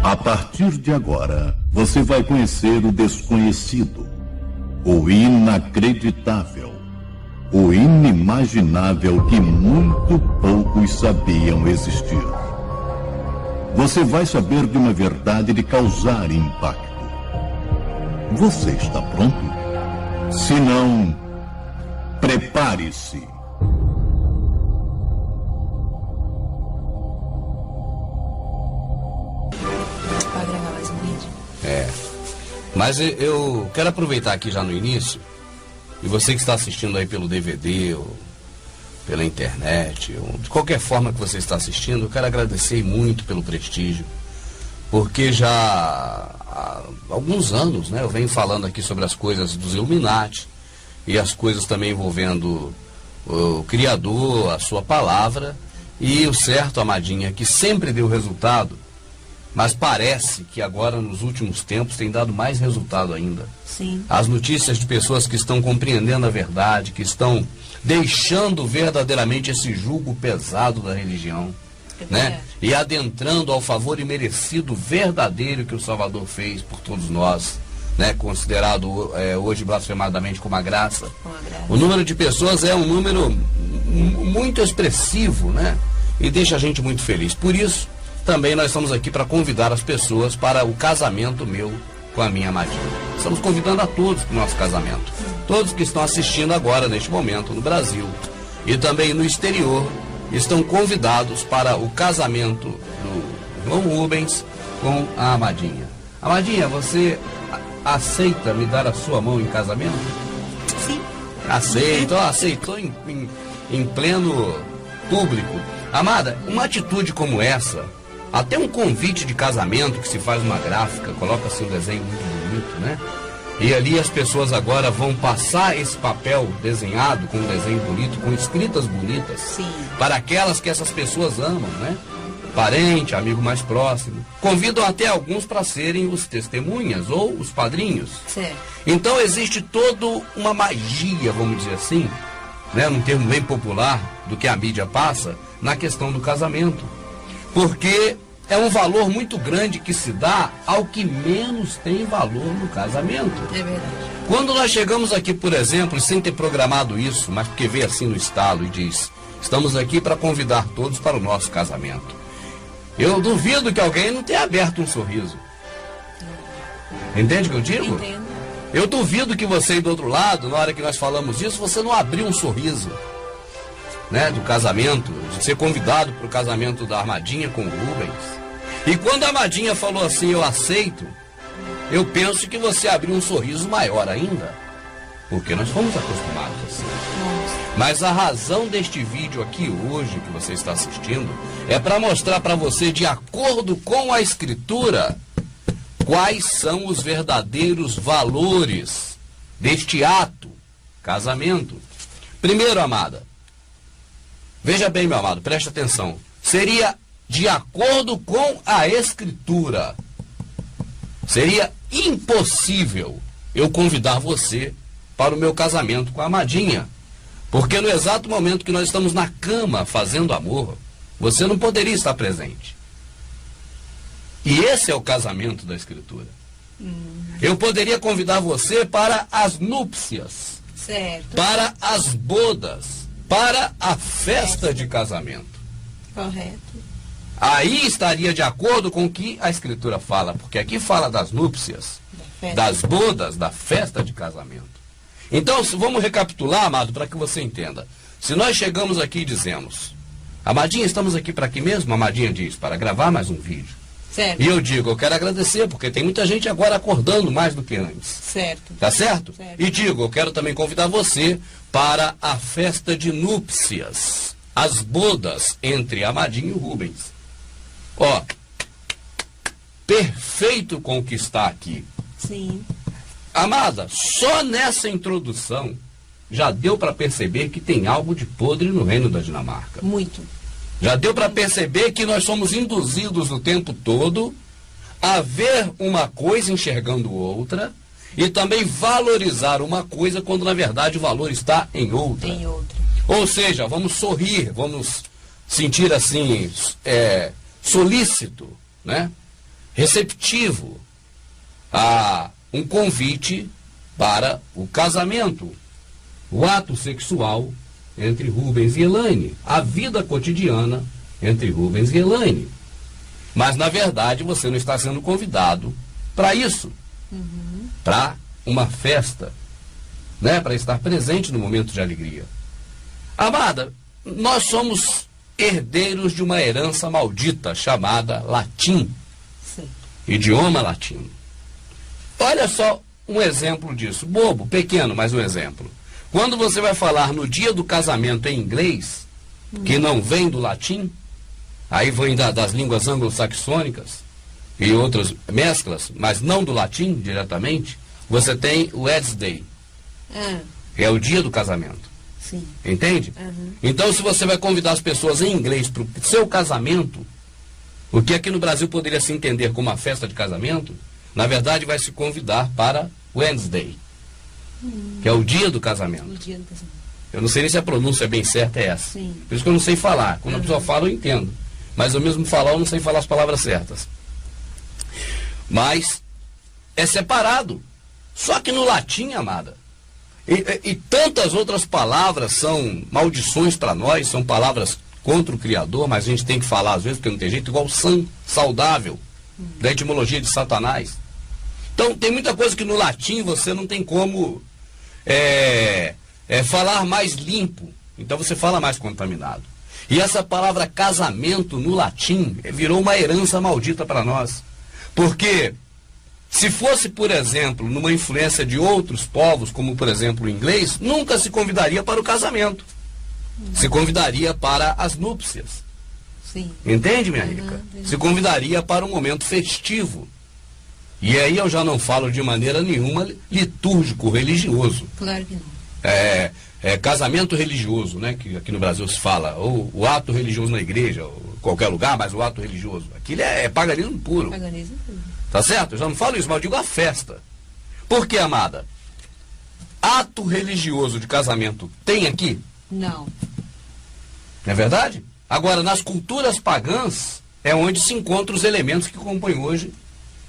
A partir de agora, você vai conhecer o desconhecido, o inacreditável, o inimaginável que muito poucos sabiam existir. Você vai saber de uma verdade de causar impacto. Você está pronto? Se não, prepare-se. Mas eu quero aproveitar aqui já no início, e você que está assistindo aí pelo DVD, ou pela internet, ou de qualquer forma que você está assistindo, eu quero agradecer muito pelo prestígio, porque já há alguns anos, né, eu venho falando aqui sobre as coisas dos Illuminati, e as coisas também envolvendo o Criador, a sua palavra, e o certo, Amadinha, que sempre deu resultado. Mas parece que agora, nos últimos tempos, tem dado mais resultado ainda. Sim. As notícias de pessoas que estão compreendendo a verdade, que estão deixando verdadeiramente esse jugo pesado da religião, né? E adentrando ao favor imerecido verdadeiro que o Salvador fez por todos nós, né? Considerado hoje blasfemadamente como a graça. O número de pessoas é um número muito expressivo, né? E deixa a gente muito feliz. Por isso, também nós estamos aqui para convidar as pessoas para o casamento meu com a minha Amadinha. Estamos convidando a todos para o nosso casamento. Todos que estão assistindo agora, neste momento, no Brasil e também no exterior, estão convidados para o casamento do João Rubens com a Amadinha. Amadinha, você aceita me dar a sua mão em casamento? Sim. Aceitou em pleno público. Amada, uma atitude como essa, até um convite de casamento que se faz uma gráfica, coloca-se um desenho muito bonito, né? E ali as pessoas agora vão passar esse papel desenhado com um desenho bonito, com escritas bonitas. Sim. Para aquelas que essas pessoas amam, né? Parente, amigo mais próximo. Convidam até alguns para serem os testemunhas ou os padrinhos. Certo. Então existe toda uma magia, vamos dizer assim, né? Num termo bem popular do que a mídia passa, na questão do casamento. Porque é um valor muito grande que se dá ao que menos tem valor no casamento. É verdade. Quando nós chegamos aqui, por exemplo, sem ter programado isso, mas porque veio assim no estalo e diz: estamos aqui para convidar todos para o nosso casamento. Eu duvido que alguém não tenha aberto um sorriso. Entende o que eu digo? Entendo. Eu duvido que você aí do outro lado, na hora que nós falamos isso, você não abriu um sorriso, né, do casamento, de ser convidado para o casamento da Amadinha com o Rubens. E quando a Amadinha falou assim, eu aceito, eu penso que você abriu um sorriso maior ainda, porque nós fomos acostumados assim. Mas a razão deste vídeo aqui hoje, que você está assistindo, é para mostrar para você, de acordo com a Escritura, quais são os verdadeiros valores deste ato, casamento. Primeiro, amada, veja bem, meu amado, preste atenção. Seria de acordo com a Escritura. Seria impossível eu convidar você para o meu casamento com a Amadinha. Porque no exato momento que nós estamos na cama fazendo amor, você não poderia estar presente. E esse é o casamento da Escritura. Eu poderia convidar você para as núpcias. Certo. Para as bodas. Para a festa de casamento. Correto. Aí estaria de acordo com o que a Escritura fala, porque aqui fala das núpcias, das bodas, da festa de casamento. Então, vamos recapitular, amado, para que você entenda. Se nós chegamos aqui e dizemos: Amadinha, estamos aqui para quê mesmo? A Amadinha diz: para gravar mais um vídeo. Certo. E eu digo: eu quero agradecer, porque tem muita gente agora acordando mais do que antes. Certo. Tá certo? Certo. E digo: eu quero também convidar você para a festa de núpcias, as bodas entre Amadinha e o Rubens. Ó, perfeito com o que está aqui. Sim. Amada, só nessa introdução já deu para perceber que tem algo de podre no reino da Dinamarca. Muito. Já deu para perceber que nós somos induzidos o tempo todo a ver uma coisa enxergando outra e também valorizar uma coisa quando na verdade o valor está em outra. Em outra. Ou seja, vamos sorrir, vamos sentir assim, solícito, né? receptivo a um convite para o casamento, o ato sexual entre Rubens e Elaine, a vida cotidiana entre Rubens e Elaine. Mas, na verdade, você não está sendo convidado para isso, para uma festa, né? Para estar presente no momento de alegria. Amada, nós somos herdeiros de uma herança maldita chamada latim, Sim. idioma latino. Olha só um exemplo disso, bobo, pequeno, mas um exemplo. Quando você vai falar no dia do casamento em inglês, que não vem do latim, aí vem das línguas anglo-saxônicas e outras mesclas, mas não do latim diretamente, você tem o Wednesday, que é o dia do casamento. Sim. Entende? Então, se você vai convidar as pessoas em inglês para o seu casamento, o que aqui no Brasil poderia se entender como uma festa de casamento, na verdade vai se convidar para Wednesday, que é o dia do casamento. O dia do casamento. Eu não sei nem se a pronúncia bem certa é essa. Sim. Por isso que eu não sei falar. Quando a pessoa fala, eu entendo. Mas eu mesmo falar, eu não sei falar as palavras certas. Mas é separado. Só que no latim, amada, e tantas outras palavras são maldições para nós, são palavras contra o Criador, mas a gente tem que falar às vezes, porque não tem jeito, igual sã, saudável, da etimologia de Satanás. Então, tem muita coisa que no latim você não tem como falar mais limpo. Então, você fala mais contaminado. E essa palavra casamento no latim virou uma herança maldita para nós. Porque se fosse, por exemplo, numa influência de outros povos, como por exemplo o inglês, nunca se convidaria para o casamento. Se convidaria para as núpcias. Sim. Entende, minha rica? Se convidaria para um momento festivo. E aí eu já não falo de maneira nenhuma litúrgico, religioso. Claro que não. Casamento religioso, né? Que aqui no Brasil se fala, ou o ato religioso na igreja, ou qualquer lugar, mas o ato religioso. Aquilo é paganismo puro. Paganismo puro. Tá certo? Eu já não falo isso, mas eu digo a festa. Por que, amada? Ato religioso de casamento tem aqui? Não. Não é verdade? Agora, nas culturas pagãs, é onde se encontram os elementos que compõem hoje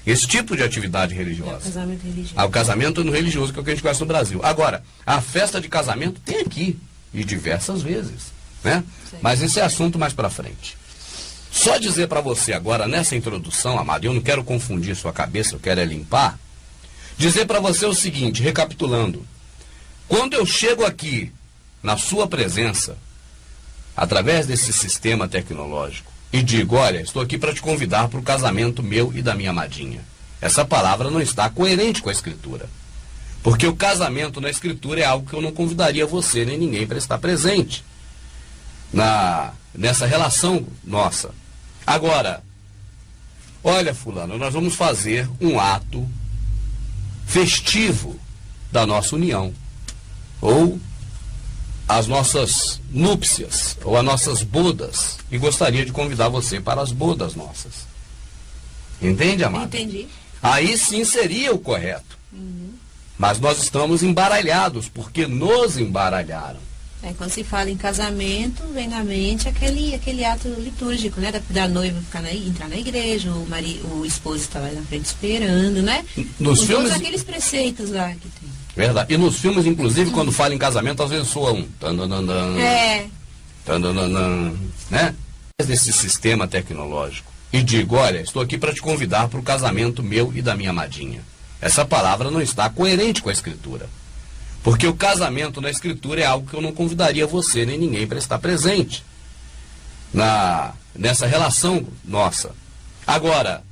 esse tipo de atividade religiosa. É o casamento religioso. O casamento no religioso, que é o que a gente conhece no Brasil. Agora, a festa de casamento tem aqui, e diversas vezes, né? Sim. Mas esse é assunto mais para frente. Só dizer para você agora, nessa introdução, amado, eu não quero confundir sua cabeça, eu quero limpar, dizer para você o seguinte, recapitulando. Quando eu chego aqui, na sua presença, através desse sistema tecnológico, e digo, olha, estou aqui para te convidar para o casamento meu e da minha amadinha. Essa palavra não está coerente com a Escritura. Porque o casamento na Escritura é algo que eu não convidaria você nem ninguém para estar presente nessa relação nossa. Agora, olha, fulano, nós vamos fazer um ato festivo da nossa união. Ou as nossas núpcias, ou as nossas bodas, e gostaria de convidar você para as bodas nossas. Entende, amado? Entendi. Aí sim seria o correto. Mas nós estamos embaralhados, porque nos embaralharam. Quando se fala em casamento, vem na mente aquele ato litúrgico, né? Da noiva entrar na igreja, o esposo está lá na frente esperando, né? Nos com filmes... todos aqueles preceitos lá que tem. Verdade. E nos filmes, inclusive, quando fala em casamento, às vezes soa um... né? Desse sistema tecnológico. E digo, olha, estou aqui para te convidar para o casamento meu e da minha amadinha. Essa palavra não está coerente com a Escritura. Porque o casamento na Escritura é algo que eu não convidaria você nem ninguém para estar presente nessa relação nossa. Agora,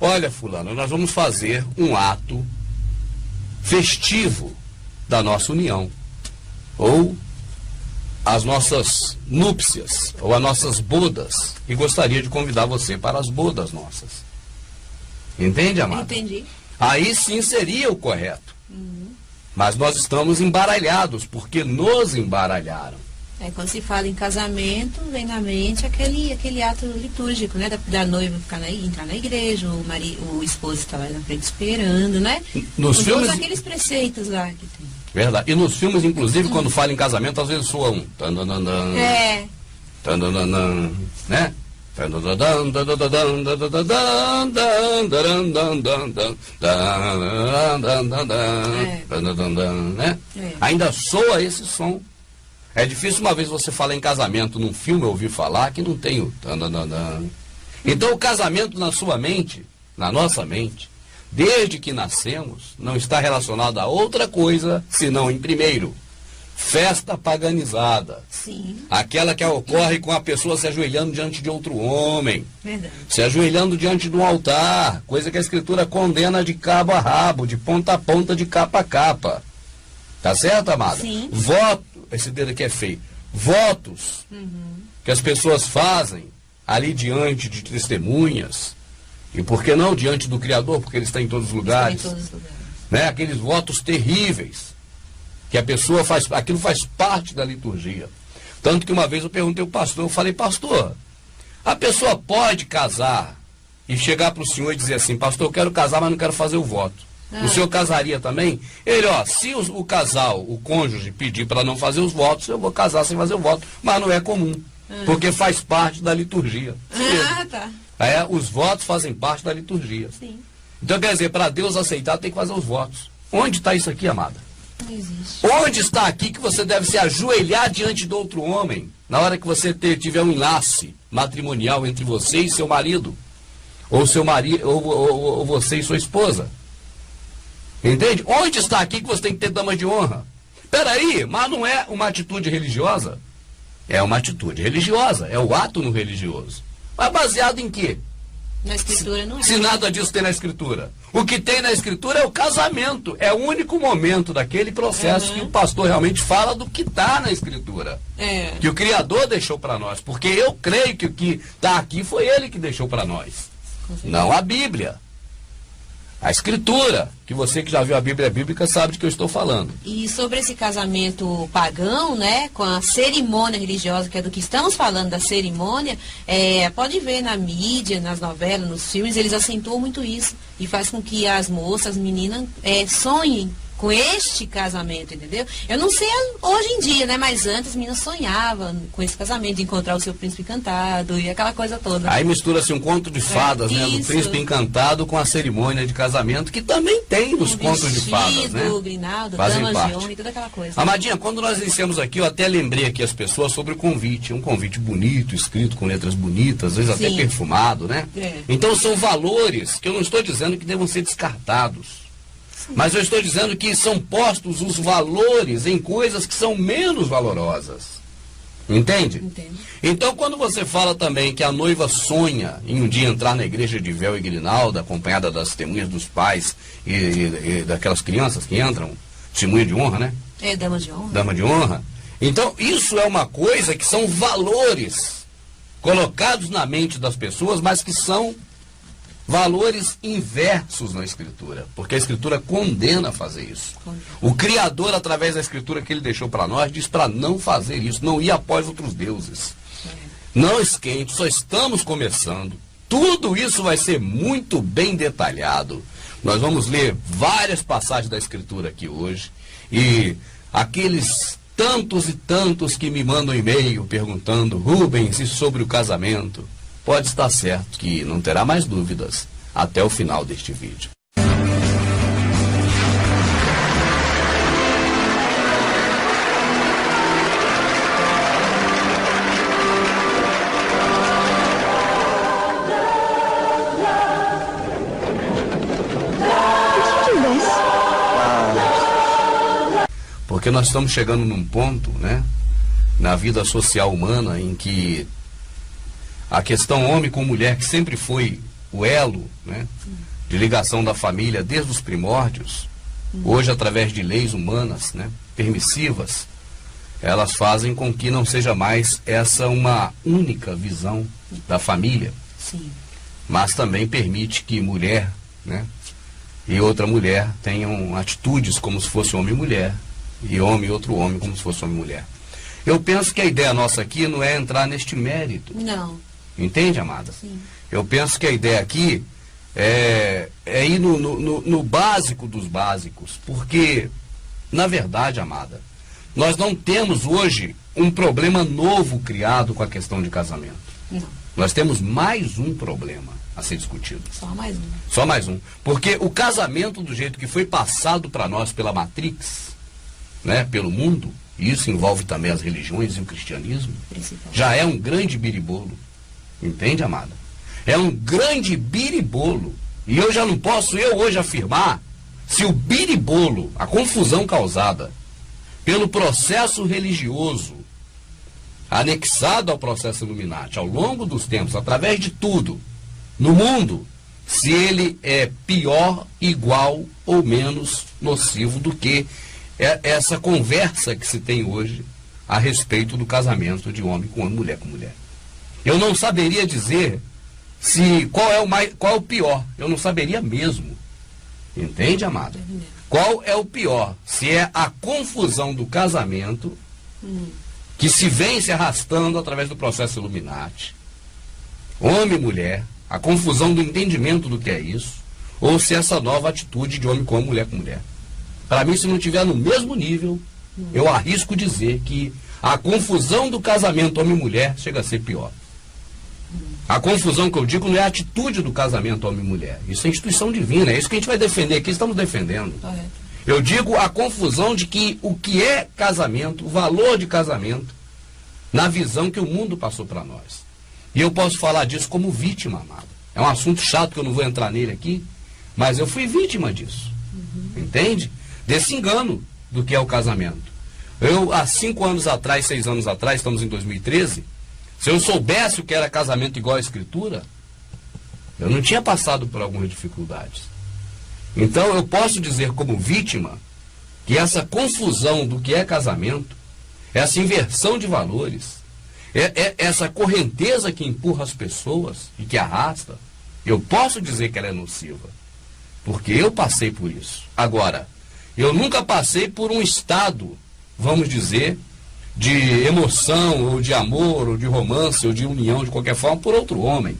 olha, fulano, nós vamos fazer um ato festivo da nossa união. Ou as nossas núpcias, ou as nossas bodas. E gostaria de convidar você para as bodas nossas. Entende, amado? Entendi. Aí sim seria o correto. Mas nós estamos embaralhados, porque nos embaralharam. Quando se fala em casamento, vem na mente aquele ato litúrgico, né? Da noiva entrar na igreja, o esposo está lá na frente esperando, né? Nos com filmes... todos aqueles preceitos lá que tem. Verdade. E nos filmes, inclusive, quando fala em casamento, às vezes soa um... né? Ainda soa esse som. É difícil uma vez você falar em casamento num filme, eu ouvi falar que não tem o... Então o casamento na sua mente, na nossa mente, desde que nascemos, não está relacionado a outra coisa, senão em primeiro, festa paganizada. Sim. Aquela que ocorre com a pessoa se ajoelhando diante de outro homem. Verdade. Se ajoelhando diante de um altar, coisa que a Escritura condena de cabo a rabo, de ponta a ponta, de capa a capa. Tá certo, amada? Sim. Voto, esse dedo aqui é feio. Votos que as pessoas fazem ali diante de testemunhas. E por que não diante do Criador? Porque ele está em todos os lugares. Está em todos os lugares. Né? Aqueles votos terríveis. Que a pessoa faz, aquilo faz parte da liturgia. Tanto que uma vez eu perguntei ao pastor, eu falei, pastor, a pessoa pode casar e chegar para o senhor e dizer assim, pastor, eu quero casar, mas não quero fazer o voto. O senhor casaria também? Ele, ó, se o casal, o cônjuge, pedir para não fazer os votos, eu vou casar sem fazer o voto. Mas não é comum, porque faz parte da liturgia. Tá. Os votos fazem parte da liturgia. Sim. Então, quer dizer, para Deus aceitar, tem que fazer os votos. Onde está isso aqui, amada? Não existe. Onde está aqui que você deve se ajoelhar diante de outro homem, na hora que você tiver um enlace matrimonial entre você e seu marido, ou seu marido, ou você e sua esposa? Entende? Onde está aqui que você tem que ter dama de honra? Peraí, mas não é uma atitude religiosa? É uma atitude religiosa, é o ato no religioso. Mas baseado em quê? Na Escritura não é. Se nada disso tem na Escritura. O que tem na Escritura é o casamento. É o único momento daquele processo que o pastor realmente fala do que está na Escritura. Que o Criador deixou para nós. Porque eu creio que o que está aqui foi Ele que deixou para nós. Não a Bíblia. A Escritura, que você que já viu a Bíblia bíblica sabe de que eu estou falando. E sobre esse casamento pagão, né, com a cerimônia religiosa, que é do que estamos falando, da cerimônia, pode ver na mídia, nas novelas, nos filmes, eles acentuam muito isso. E faz com que as moças, as meninas, sonhem com este casamento, entendeu? Eu não sei hoje em dia, né? Mas antes as meninas sonhavam com esse casamento, de encontrar o seu príncipe encantado e aquela coisa toda. Aí mistura-se um conto de fadas, né? Do príncipe encantado com a cerimônia de casamento, que também tem nos contos de fadas, né? Grinaldo, fazem damas parte. de honra e toda aquela coisa. Amadinha, quando nós iniciamos aqui, eu até lembrei aqui as pessoas sobre o convite. Um convite bonito, escrito com letras bonitas, às vezes até perfumado, né? Então são valores que eu não estou dizendo que devam ser descartados. Mas eu estou dizendo que são postos os valores em coisas que são menos valorosas. Entende? Entendo. Então, quando você fala também que a noiva sonha em um dia entrar na igreja de véu e grinalda, acompanhada das testemunhas dos pais e daquelas crianças que entram, testemunha de honra, né? Dama de honra. Dama de honra. Então, isso é uma coisa que são valores colocados na mente das pessoas, mas que são valores inversos na Escritura, porque a Escritura condena fazer isso. O Criador, através da Escritura que ele deixou para nós, diz para não fazer isso, não ir após outros deuses. Não esquente, só estamos começando. Tudo isso vai ser muito bem detalhado. Nós vamos ler várias passagens da Escritura aqui hoje, e aqueles tantos e tantos que me mandam e-mail perguntando, Rubens, e sobre o casamento? Pode estar certo que não terá mais dúvidas até o final deste vídeo. Porque nós estamos chegando num ponto, né, na vida social humana em que a questão homem com mulher, que sempre foi o elo, né, de ligação da família desde os primórdios, hoje através de leis humanas, né, permissivas, elas fazem com que não seja mais essa uma única visão da família. Sim. Mas também permite que mulher, né, e outra mulher tenham atitudes como se fosse homem e mulher, e homem e outro homem como se fosse homem e mulher. Eu penso que a ideia nossa aqui não é entrar neste mérito. Não. Entende, amada? Sim. Eu penso que a ideia aqui é ir no básico dos básicos, porque, na verdade, amada, nós não temos hoje um problema novo criado com a questão de casamento. Não. Nós temos mais um problema a ser discutido. Só mais um. Só mais um. Porque o casamento, do jeito que foi passado para nós pela Matrix, né, pelo mundo, e isso envolve também as religiões e o cristianismo, já é um grande biribolo. Entende, amada? É um grande biribolo. E eu já não posso, hoje, afirmar se o biribolo, a confusão causada pelo processo religioso, anexado ao processo Illuminati, ao longo dos tempos, através de tudo, no mundo, se ele é pior, igual ou menos nocivo do que essa conversa que se tem hoje a respeito do casamento de homem com homem, mulher com mulher. Eu não saberia dizer qual é o pior. Eu não saberia mesmo. Entende, amada? Qual é o pior? Se é a confusão do casamento que se vem se arrastando através do processo Illuminati, homem e mulher, a confusão do entendimento do que é isso, ou se essa nova atitude de homem com homem, mulher com mulher. Para mim, se não estiver no mesmo nível, eu arrisco dizer que a confusão do casamento homem e mulher chega a ser pior. A confusão que eu digo não é a atitude do casamento homem e mulher. Isso é instituição divina, é isso que a gente vai defender aqui, estamos defendendo. Correto. Eu digo a confusão de que o que é casamento, o valor de casamento, na visão que o mundo passou para nós. E eu posso falar disso como vítima, amado. É um assunto chato que eu não vou entrar nele aqui, mas eu fui vítima disso. Entende? Desse engano do que é o casamento. Eu, há 5 anos atrás, 6 anos atrás, estamos em 2013, se eu soubesse o que era casamento igual à escritura, eu não tinha passado por algumas dificuldades. Então eu posso dizer como vítima que essa confusão do que é casamento, essa inversão de valores, essa correnteza que empurra as pessoas e que arrasta, eu posso dizer que ela é nociva, porque eu passei por isso. Agora, eu nunca passei por um estado, vamos dizer, de emoção, ou de amor, ou de romance, ou de união, de qualquer forma, por outro homem.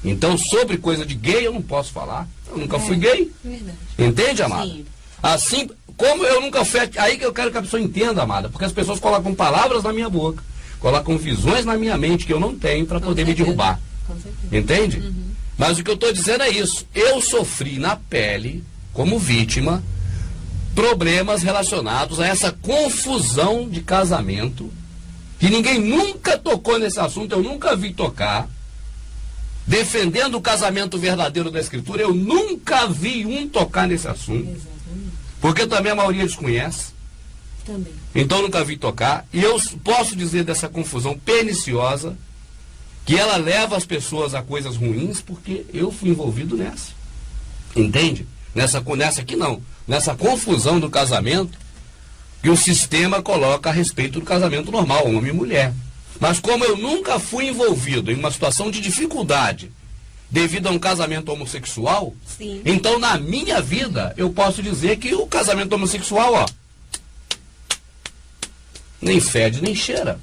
Então, sobre coisa de gay, eu não posso falar. Eu nunca fui gay. Verdade. Entende, amada? Sim. Assim, como eu nunca fui... Aí que eu quero que a pessoa entenda, amada, porque as pessoas colocam palavras na minha boca, colocam visões na minha mente que eu não tenho para poder me derrubar. Com certeza. Entende? Mas o que eu estou dizendo é isso. Eu sofri na pele, como vítima, problemas relacionados a essa confusão de casamento, que ninguém nunca tocou nesse assunto, eu nunca vi tocar. Defendendo o casamento verdadeiro da Escritura, eu nunca vi um tocar nesse assunto. Exatamente. Porque também a maioria desconhece. Também. Então nunca vi tocar. E eu posso dizer dessa confusão perniciosa, que ela leva as pessoas a coisas ruins, porque eu fui envolvido nessa. Entende? Nessa aqui não. Nessa confusão do casamento que o sistema coloca a respeito do casamento normal, homem e mulher. Mas como eu nunca fui envolvido em uma situação de dificuldade devido a um casamento homossexual, Sim. então na minha vida eu posso dizer que o casamento homossexual, ó, nem fede nem cheira.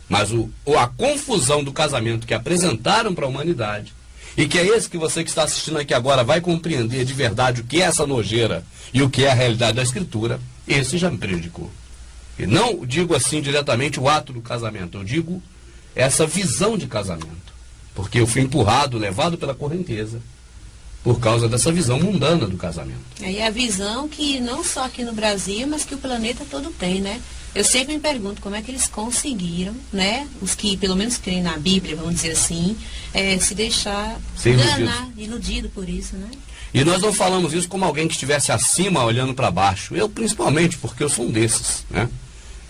Mas a confusão do casamento que apresentaram para a humanidade, e que é esse que você que está assistindo aqui agora vai compreender de verdade o que é essa nojeira e o que é a realidade da Escritura, esse já me prejudicou. E não digo assim diretamente o ato do casamento, eu digo essa visão de casamento. Porque eu fui empurrado, levado pela correnteza, por causa dessa visão mundana do casamento. Aí a visão que não só aqui no Brasil, mas que o planeta todo tem, né? Eu sempre me pergunto como é que eles conseguiram, né? Os que pelo menos creem na Bíblia, vamos dizer assim, se deixar enganar, iludido por isso, né? E nós não falamos isso como alguém que estivesse acima olhando para baixo. Eu principalmente, porque eu sou um desses, né?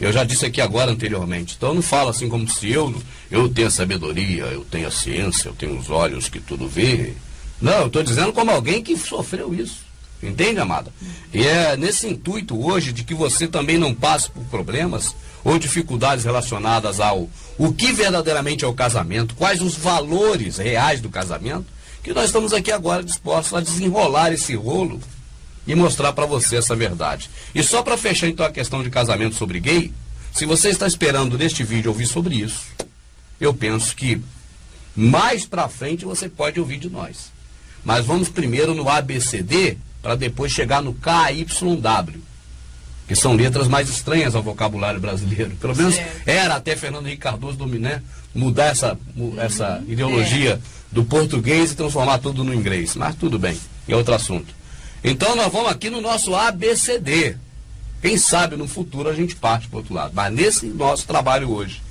Eu já disse aqui agora anteriormente. Então eu não falo assim como se eu tenho a sabedoria, eu tenho a ciência, eu tenho os olhos que tudo vê. Não, eu estou dizendo como alguém que sofreu isso. Entende, amada? E é nesse intuito hoje de que você também não passe por problemas ou dificuldades relacionadas ao o que verdadeiramente é o casamento, quais os valores reais do casamento, que nós estamos aqui agora dispostos a desenrolar esse rolo e mostrar para você essa verdade. E só para fechar então a questão de casamento sobre gay, se você está esperando neste vídeo ouvir sobre isso, eu penso que mais para frente você pode ouvir de nós. Mas vamos primeiro no ABCD, para depois chegar no KYW, que são letras mais estranhas ao vocabulário brasileiro. Pelo menos era até Fernando Henrique Cardoso mudar essa ideologia do português e transformar tudo no inglês. Mas tudo bem, é outro assunto. Então nós vamos aqui no nosso ABCD. Quem sabe no futuro a gente parte para o outro lado. Mas nesse nosso trabalho hoje,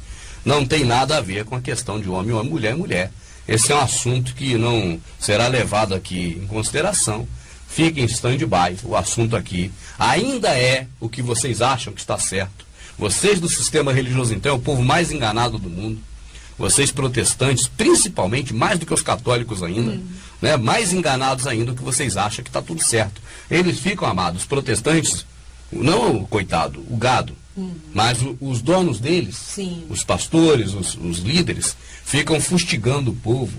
não tem nada a ver com a questão de homem, mulher, mulher. Esse é um assunto que não será levado aqui em consideração. Fique em stand-by. O assunto aqui ainda é o que vocês acham que está certo. Vocês do sistema religioso, então, é o povo mais enganado do mundo. Vocês protestantes, principalmente, mais do que os católicos ainda, né, mais enganados ainda, que vocês acham que está tudo certo. Eles ficam, amados, os protestantes, não, coitado, o gado, mas os donos deles, Sim. os pastores, os líderes, ficam fustigando o povo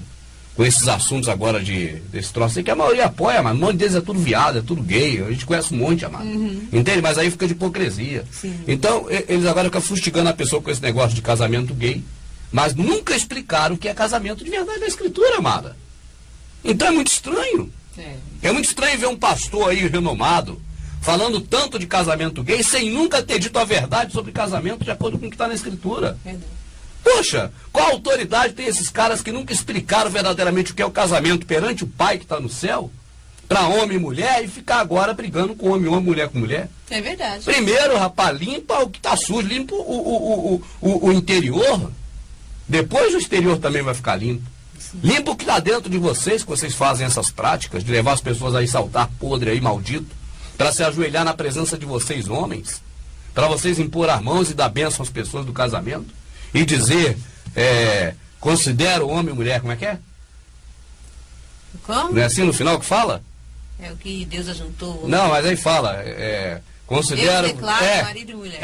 com esses assuntos agora desse troço aí, que a maioria apoia, mas um monte deles é tudo viado, é tudo gay, a gente conhece um monte, amado. Entende? Mas aí fica de hipocrisia. Sim. Então, eles agora ficam fustigando a pessoa com esse negócio de casamento gay, mas nunca explicaram o que é casamento de verdade na Escritura, amada. Então é muito estranho. É muito estranho ver um pastor aí renomado falando tanto de casamento gay sem nunca ter dito a verdade sobre casamento de acordo com o que está na Escritura. Poxa, qual autoridade tem esses caras que nunca explicaram verdadeiramente o que é o casamento perante o Pai que está no céu, para homem e mulher, e ficar agora brigando com homem, mulher com mulher? É verdade. Primeiro, rapaz, limpa o que está sujo, limpa o interior, depois o exterior também vai ficar limpo. Sim. Limpa o que está dentro de vocês, que vocês fazem essas práticas, de levar as pessoas a ir saltar podre aí, maldito, para se ajoelhar na presença de vocês, homens, para vocês impor as mãos e dar bênção às pessoas do casamento, e dizer, considera o homem e mulher, como é que é? Como? Não é assim no final que fala? É o que Deus ajuntou. Não, mas aí fala, considera... Eu declaro marido e mulher.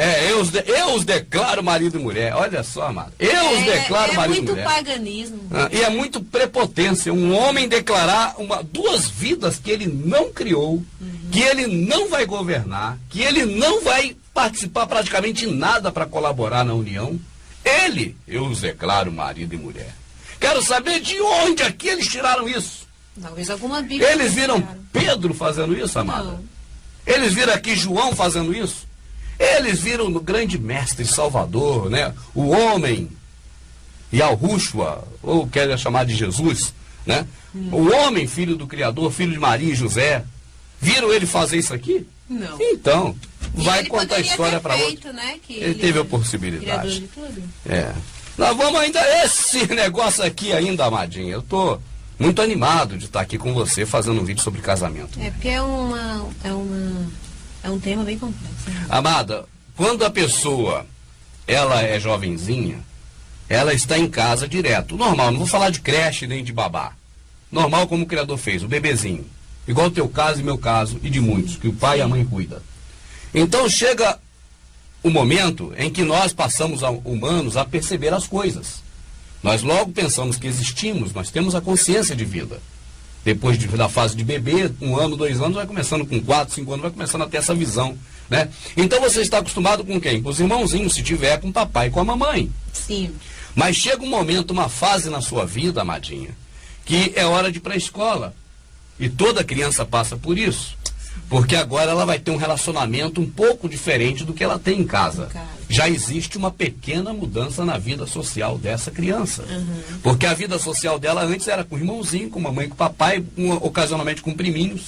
Eu os declaro marido e mulher. Olha só, amado. Eu os declaro marido e mulher. É muito paganismo. E é muito prepotência. Um homem declarar duas vidas que ele não criou, que ele não vai governar, que ele não vai participar praticamente em nada para colaborar na união. Eu os declaro marido e mulher. Quero saber de onde aqui eles tiraram isso. Talvez alguma Bíblia. Eles viram Pedro fazendo isso, amada? Não. Eles viram aqui João fazendo isso? Eles viram no grande mestre Salvador, né? O homem, Yahushua, ou querem chamar de Jesus, né? O homem, filho do Criador, filho de Maria e José. Viram ele fazer isso aqui? Não. Então, E vai ele contar a poderia história ter para feito, outro. né, que Ele teve a possibilidade. criador de tudo. Nós vamos ainda, esse negócio aqui ainda, amadinha. Eu tô muito animado de estar aqui com você fazendo um vídeo sobre casamento. Porque é um tema bem complexo. Né? Amada, quando a pessoa, ela é jovenzinha, ela está em casa direto. Normal, não vou falar de creche nem de babá. Normal como o Criador fez, o bebezinho. Igual o teu caso e meu caso, e de muitos, que o pai e a mãe cuidam. Então chega o momento em que nós passamos, humanos, a perceber as coisas. Nós logo pensamos que existimos, nós temos a consciência de vida. Depois da fase de bebê, 1 ano, 2 anos, vai começando com 4, 5 anos, vai começando a ter essa visão, né? Então você está acostumado com quem? Com os irmãozinhos, se tiver, com o papai e com a mamãe. Sim. Mas chega um momento, uma fase na sua vida, amadinha, que é hora de ir para a escola. E toda criança passa por isso. Porque agora ela vai ter um relacionamento um pouco diferente do que ela tem em casa. Já existe uma pequena mudança na vida social dessa criança. Porque a vida social dela antes era com o irmãozinho, com a mamãe, com o papai, ocasionalmente com priminhos.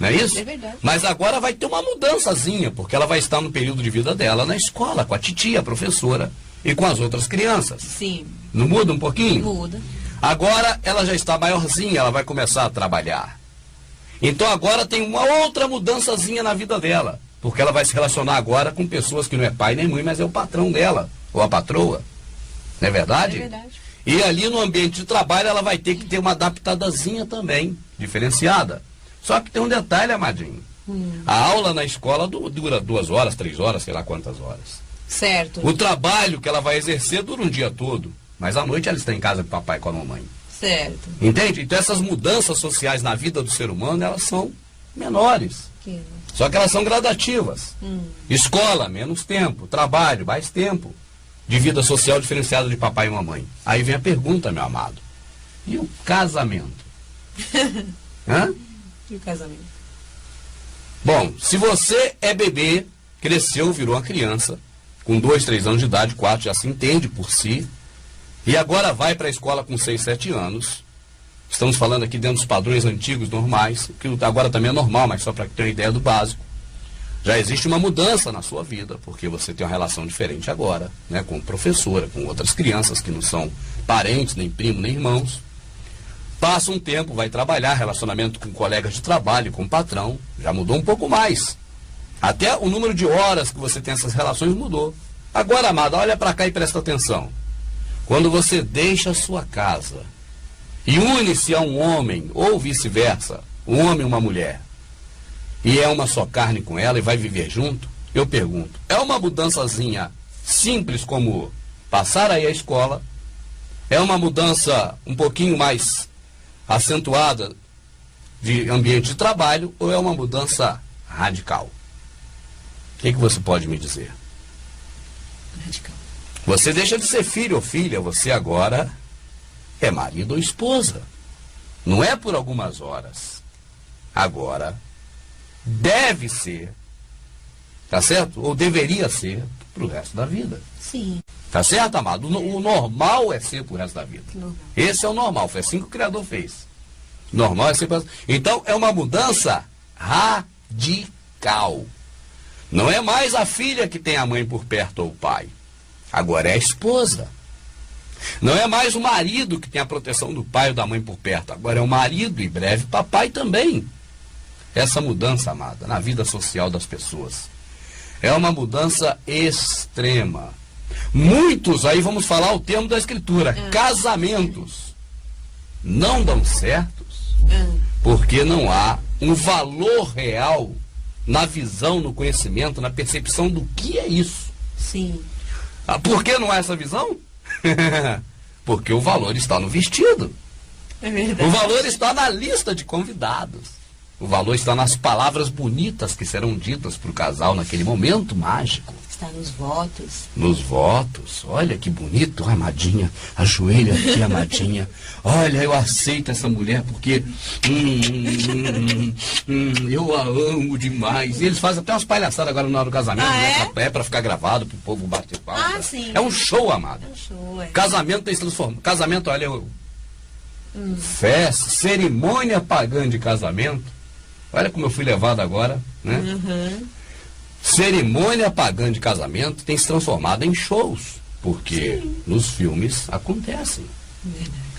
Não é isso? É verdade. Mas agora vai ter uma mudançazinha, porque ela vai estar no período de vida dela na escola, com a titia, a professora, e com as outras crianças. Sim. Não muda um pouquinho? Muda. Agora ela já está maiorzinha, ela vai começar a trabalhar. Então agora tem uma outra mudançazinha na vida dela. Porque ela vai se relacionar agora com pessoas que não é pai nem mãe, mas é o patrão dela, ou a patroa. Não é verdade? É verdade. E ali no ambiente de trabalho ela vai ter que ter uma adaptadazinha também, diferenciada. Só que tem um detalhe, amadinho. A aula na escola dura 2 horas, 3 horas, sei lá quantas horas. Certo. O trabalho que ela vai exercer dura um dia todo. Mas à noite ela está em casa com o papai e com a mamãe. Certo. Entende? Então essas mudanças sociais na vida do ser humano, elas são menores. Só que elas são gradativas. Escola, menos tempo. Trabalho, mais tempo. De vida social diferenciada de papai e mamãe. Aí vem a pergunta, meu amado. E o casamento? Hã? E o casamento? Bom, se você é bebê, cresceu, virou uma criança, com 2, 3 anos de idade, 4, já se entende por si, e agora vai para a escola com 6, 7 anos. Estamos falando aqui dentro dos padrões antigos, normais, que agora também é normal, mas só para ter uma ideia do básico. Já existe uma mudança na sua vida, porque você tem uma relação diferente agora, né, com professora, com outras crianças que não são parentes, nem primos, nem irmãos. Passa um tempo, vai trabalhar, relacionamento com colegas de trabalho, com o patrão, já mudou um pouco mais. Até o número de horas que você tem essas relações mudou. Agora, amada, olha para cá e presta atenção. Quando você deixa a sua casa e une-se a um homem, ou vice-versa, um homem e uma mulher, e é uma só carne com ela e vai viver junto, eu pergunto, é uma mudançazinha simples como passar aí a escola? É uma mudança um pouquinho mais acentuada de ambiente de trabalho, ou é uma mudança radical? O que você pode me dizer? Radical. Você deixa de ser filho ou filha, você agora é marido ou esposa. Não é por algumas horas. Agora, deve ser, tá certo? Ou deveria ser pro resto da vida. Sim. Tá certo, amado? O normal é ser pro resto da vida. Normal. Esse é o normal, foi assim que o Criador fez. Normal é ser pro resto. Então, é uma mudança radical. Não é mais a filha que tem a mãe por perto ou o pai. Agora é a esposa. Não é mais o marido que tem a proteção do pai ou da mãe por perto. Agora é o marido e breve papai também. Essa mudança, amada, na vida social das pessoas, é uma mudança extrema. Muitos, aí vamos falar o termo da escritura, casamentos, não dão certos porque não há um valor real na visão, no conhecimento, na percepção do que é isso. Sim. Por que não há essa visão? Porque o valor está no vestido. É verdade. O valor está na lista de convidados. O valor está nas palavras bonitas que serão ditas para o casal naquele momento mágico. Está nos votos. Nos votos. Olha que bonito, amadinha. Ajoelha aqui, amadinha. Olha, eu aceito essa mulher porque eu a amo demais. E eles fazem até umas palhaçadas agora na hora do casamento. É para ficar gravado, para o povo bater palma. Sim. É um show, amado. É um show, é. Casamento tem se transformado. Casamento, olha, festa, cerimônia pagã de casamento. Olha como eu fui levado agora, né? Cerimônia pagã de casamento tem se transformado em shows, porque nos filmes acontecem.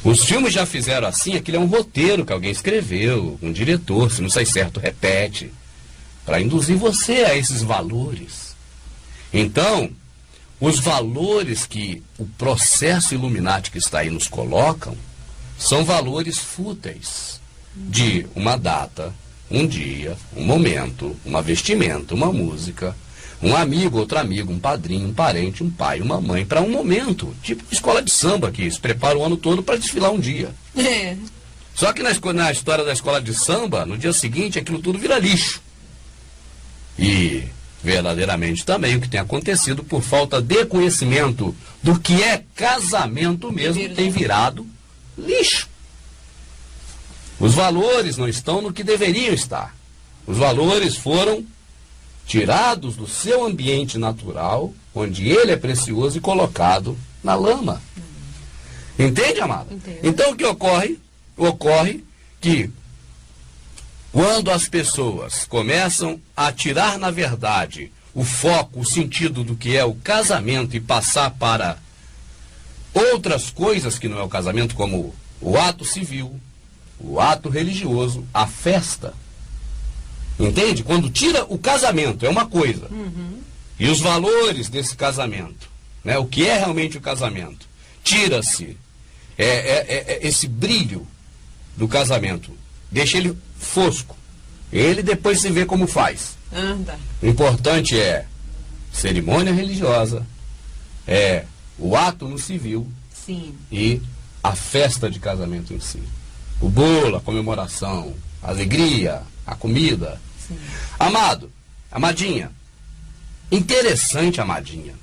Os filmes já fizeram assim, aquilo é um roteiro que alguém escreveu, um diretor, se não sai certo, repete, para induzir você a esses valores. Então, os valores que o processo Illuminati que está aí nos colocam são valores fúteis de uma data, um dia, um momento, uma vestimenta, uma música, um amigo, outro amigo, um padrinho, um parente, um pai, uma mãe, para um momento. Tipo escola de samba que se prepara o ano todo para desfilar um dia. Só que na história da escola de samba, no dia seguinte, aquilo tudo vira lixo. E, verdadeiramente, também o que tem acontecido por falta de conhecimento do que é casamento mesmo, tem virado lixo. Os valores não estão no que deveriam estar. Os valores foram tirados do seu ambiente natural, onde ele é precioso, e colocado na lama. Entende, amada? Entendo. Então o que ocorre? Ocorre que quando as pessoas começam a tirar, na verdade, o foco, o sentido do que é o casamento e passar para outras coisas que não é o casamento, como o ato civil, o ato religioso, a festa. Entende? Quando tira o casamento, é uma coisa. E os valores desse casamento, né? O que é realmente o casamento? Tira-se esse brilho do casamento. Deixa ele fosco. Ele depois se vê como faz. O importante é cerimônia religiosa, é o ato no civil. Sim. E a festa de casamento em si. O bolo, a comemoração, a alegria, a comida. Sim. Amado, amadinha, interessante, amadinha,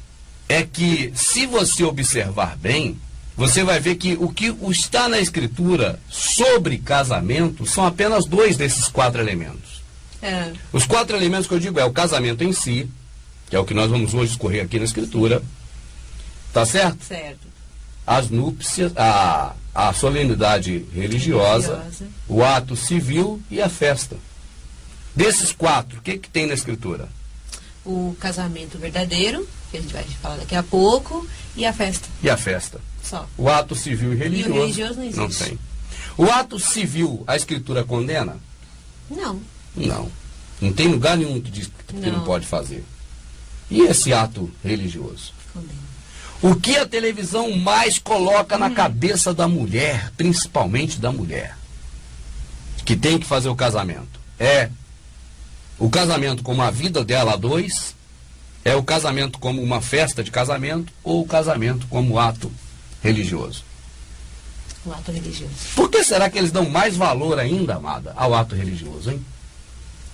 é que se você observar bem, você vai ver que o que está na escritura sobre casamento são apenas 2 desses 4 elementos. Os 4 elementos que eu digo é o casamento em si, que é o que nós vamos hoje discorrer aqui na escritura, tá certo? Certo. as núpcias, a solenidade religiosa, o ato civil e a festa. Desses 4, o que tem na Escritura? O casamento verdadeiro, que a gente vai falar daqui a pouco, e a festa. E a festa. Só. O ato civil e religioso, e o religioso não existe. Não tem. O ato civil, a Escritura condena? Não. Não. Não tem lugar nenhum que diz que não pode fazer. E esse ato religioso? Condena. O que a televisão mais coloca na cabeça da mulher, principalmente da mulher, que tem que fazer o casamento? É o casamento como a vida dela a dois? É o casamento como uma festa de casamento? Ou o casamento como ato religioso? O ato religioso. Por que será que eles dão mais valor ainda, amada, ao ato religioso, hein?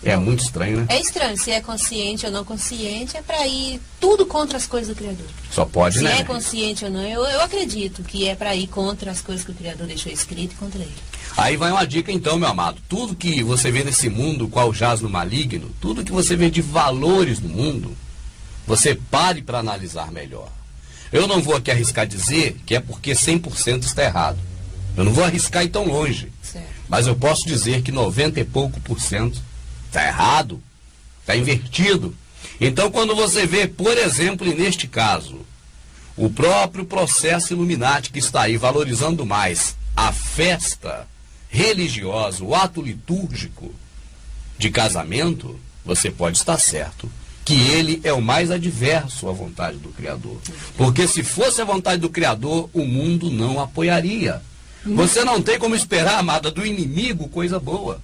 É muito estranho, né? É estranho, se é consciente ou não consciente, é para ir tudo contra as coisas do Criador. Só pode, né? Se é consciente ou não, eu acredito que é para ir contra as coisas que o Criador deixou escrito e contra ele. Aí vai uma dica então, meu amado. Tudo que você vê nesse mundo, qual jaz no maligno, tudo que você vê de valores no mundo, você pare para analisar melhor. Eu não vou aqui arriscar dizer que é porque 100% está errado. Eu não vou arriscar ir tão longe. Certo. Mas eu posso dizer que 90 e pouco por cento está errado, está invertido. Então, quando você vê, por exemplo, e neste caso, o próprio processo Illuminati que está aí valorizando mais a festa religiosa, o ato litúrgico de casamento, você pode estar certo que ele é o mais adverso à vontade do Criador. Porque se fosse a vontade do Criador, o mundo não apoiaria. Você não tem como esperar, amada, do inimigo coisa boa.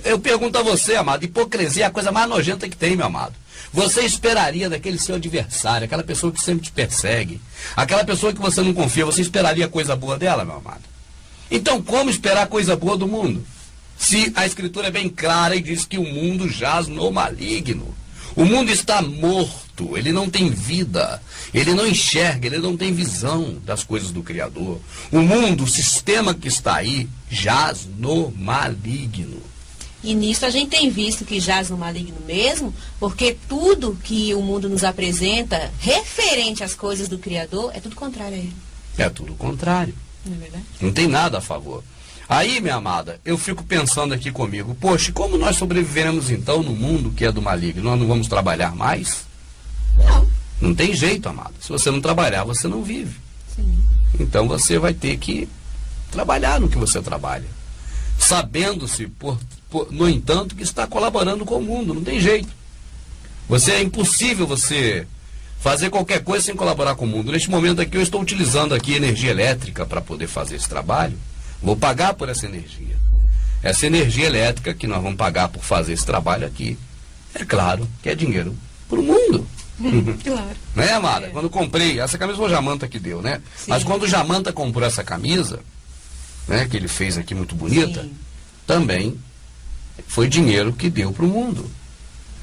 Eu pergunto a você, amado, hipocrisia é a coisa mais nojenta que tem, meu amado. Você esperaria daquele seu adversário, aquela pessoa que sempre te persegue, aquela pessoa que você não confia, você esperaria coisa boa dela, meu amado? Então, como esperar coisa boa do mundo? Se a Escritura é bem clara e diz que o mundo jaz no maligno. O mundo está morto, ele não tem vida, ele não enxerga, ele não tem visão das coisas do Criador. O mundo, o sistema que está aí, jaz no maligno. E nisso a gente tem visto que jaz no maligno mesmo, porque tudo que o mundo nos apresenta referente às coisas do Criador é tudo contrário a ele. É tudo o contrário. Não é verdade? Não tem nada a favor. Aí, minha amada, eu fico pensando aqui comigo, poxa, como nós sobreviveremos então no mundo que é do maligno? Nós não vamos trabalhar mais? Não. Não tem jeito, amada. Se você não trabalhar, você não vive. Sim. Então você vai ter que trabalhar no que você trabalha. Sabendo-se, no entanto, que está colaborando com o mundo. Não tem jeito. É impossível você fazer qualquer coisa sem colaborar com o mundo. Neste momento aqui, eu estou utilizando aqui energia elétrica para poder fazer esse trabalho. Vou pagar por essa energia. Essa energia elétrica que nós vamos pagar por fazer esse trabalho aqui, é claro que é dinheiro para o mundo. Claro. Né, amada? Quando comprei, essa camisa foi o Jamanta que deu, né? Sim. Mas quando o Jamanta comprou essa camisa, né, que ele fez aqui muito bonita, Sim. também foi dinheiro que deu para o mundo.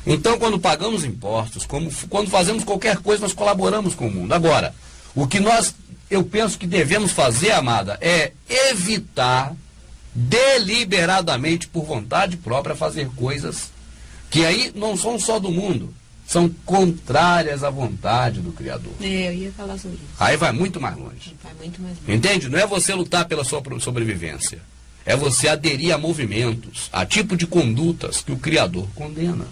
Então, quando pagamos impostos, quando fazemos qualquer coisa, nós colaboramos com o mundo. Agora, o que eu penso que devemos fazer, amada, é evitar deliberadamente, por vontade própria, fazer coisas que aí não são só do mundo, são contrárias à vontade do Criador. Eu ia falar sobre isso. Aí vai muito mais longe. Vai muito mais longe. Entende? Não é você lutar pela sua sobrevivência. É você aderir a movimentos, a tipo de condutas que o Criador condena.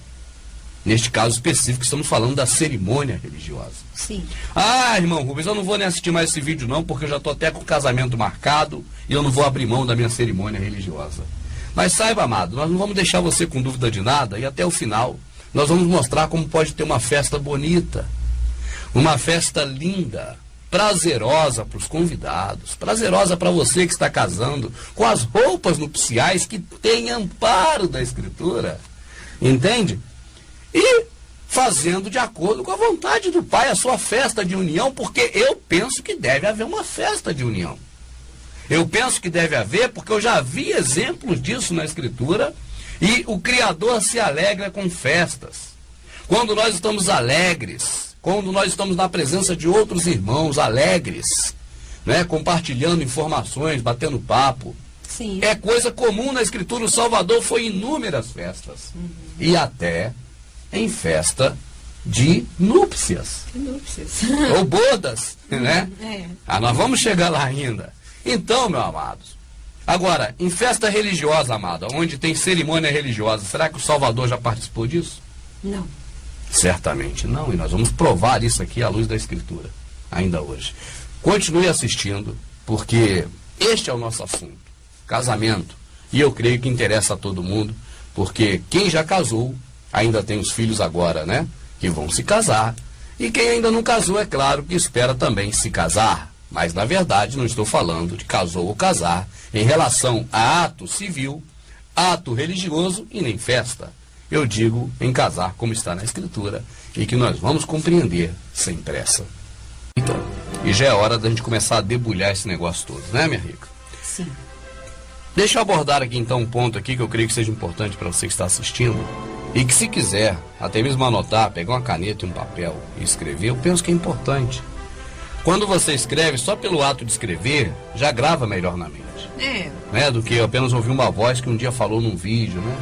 Neste caso específico, estamos falando da cerimônia religiosa. Sim. Ah, irmão Rubens, eu não vou nem assistir mais esse vídeo não, porque eu já estou até com o casamento marcado e eu não vou abrir mão da minha cerimônia religiosa. Mas saiba, amado, nós não vamos deixar você com dúvida de nada e até o final nós vamos mostrar como pode ter uma festa bonita, uma festa linda, prazerosa para os convidados, prazerosa para você que está casando, com as roupas nupciais que tem amparo da Escritura. Entende? E fazendo de acordo com a vontade do Pai, a sua festa de união, porque eu penso que deve haver uma festa de união. Eu penso que deve haver, porque eu já vi exemplos disso na Escritura, e o Criador se alegra com festas. Quando nós estamos alegres, quando nós estamos na presença de outros irmãos alegres, né, compartilhando informações, batendo papo, Sim. é coisa comum na Escritura. O Salvador foi em inúmeras festas. E até em festa de núpcias. Núpcias. Ou bodas, né? É. Nós vamos chegar lá ainda. Então, meus amados, agora, em festa religiosa, amada, onde tem cerimônia religiosa, será que o Salvador já participou disso? Não. Certamente não, e nós vamos provar isso aqui à luz da Escritura, ainda hoje. Continue assistindo, porque este é o nosso assunto, casamento. E eu creio que interessa a todo mundo, porque quem já casou, ainda tem os filhos agora, né? Que vão se casar. E quem ainda não casou, é claro que espera também se casar. Mas, na verdade, não estou falando de casou ou casar em relação a ato civil, ato religioso e nem festa. Eu digo em casar, como está na Escritura, e que nós vamos compreender sem pressa. Então, e já é hora da gente começar a debulhar esse negócio todo, né, minha rica? Sim. Deixa eu abordar aqui, então, um ponto aqui que eu creio que seja importante para você que está assistindo, e que, se quiser, até mesmo anotar, pegar uma caneta e um papel e escrever, eu penso que é importante. Quando você escreve, só pelo ato de escrever, já grava melhor na mente. Né? Do que apenas ouvir uma voz que um dia falou num vídeo, né?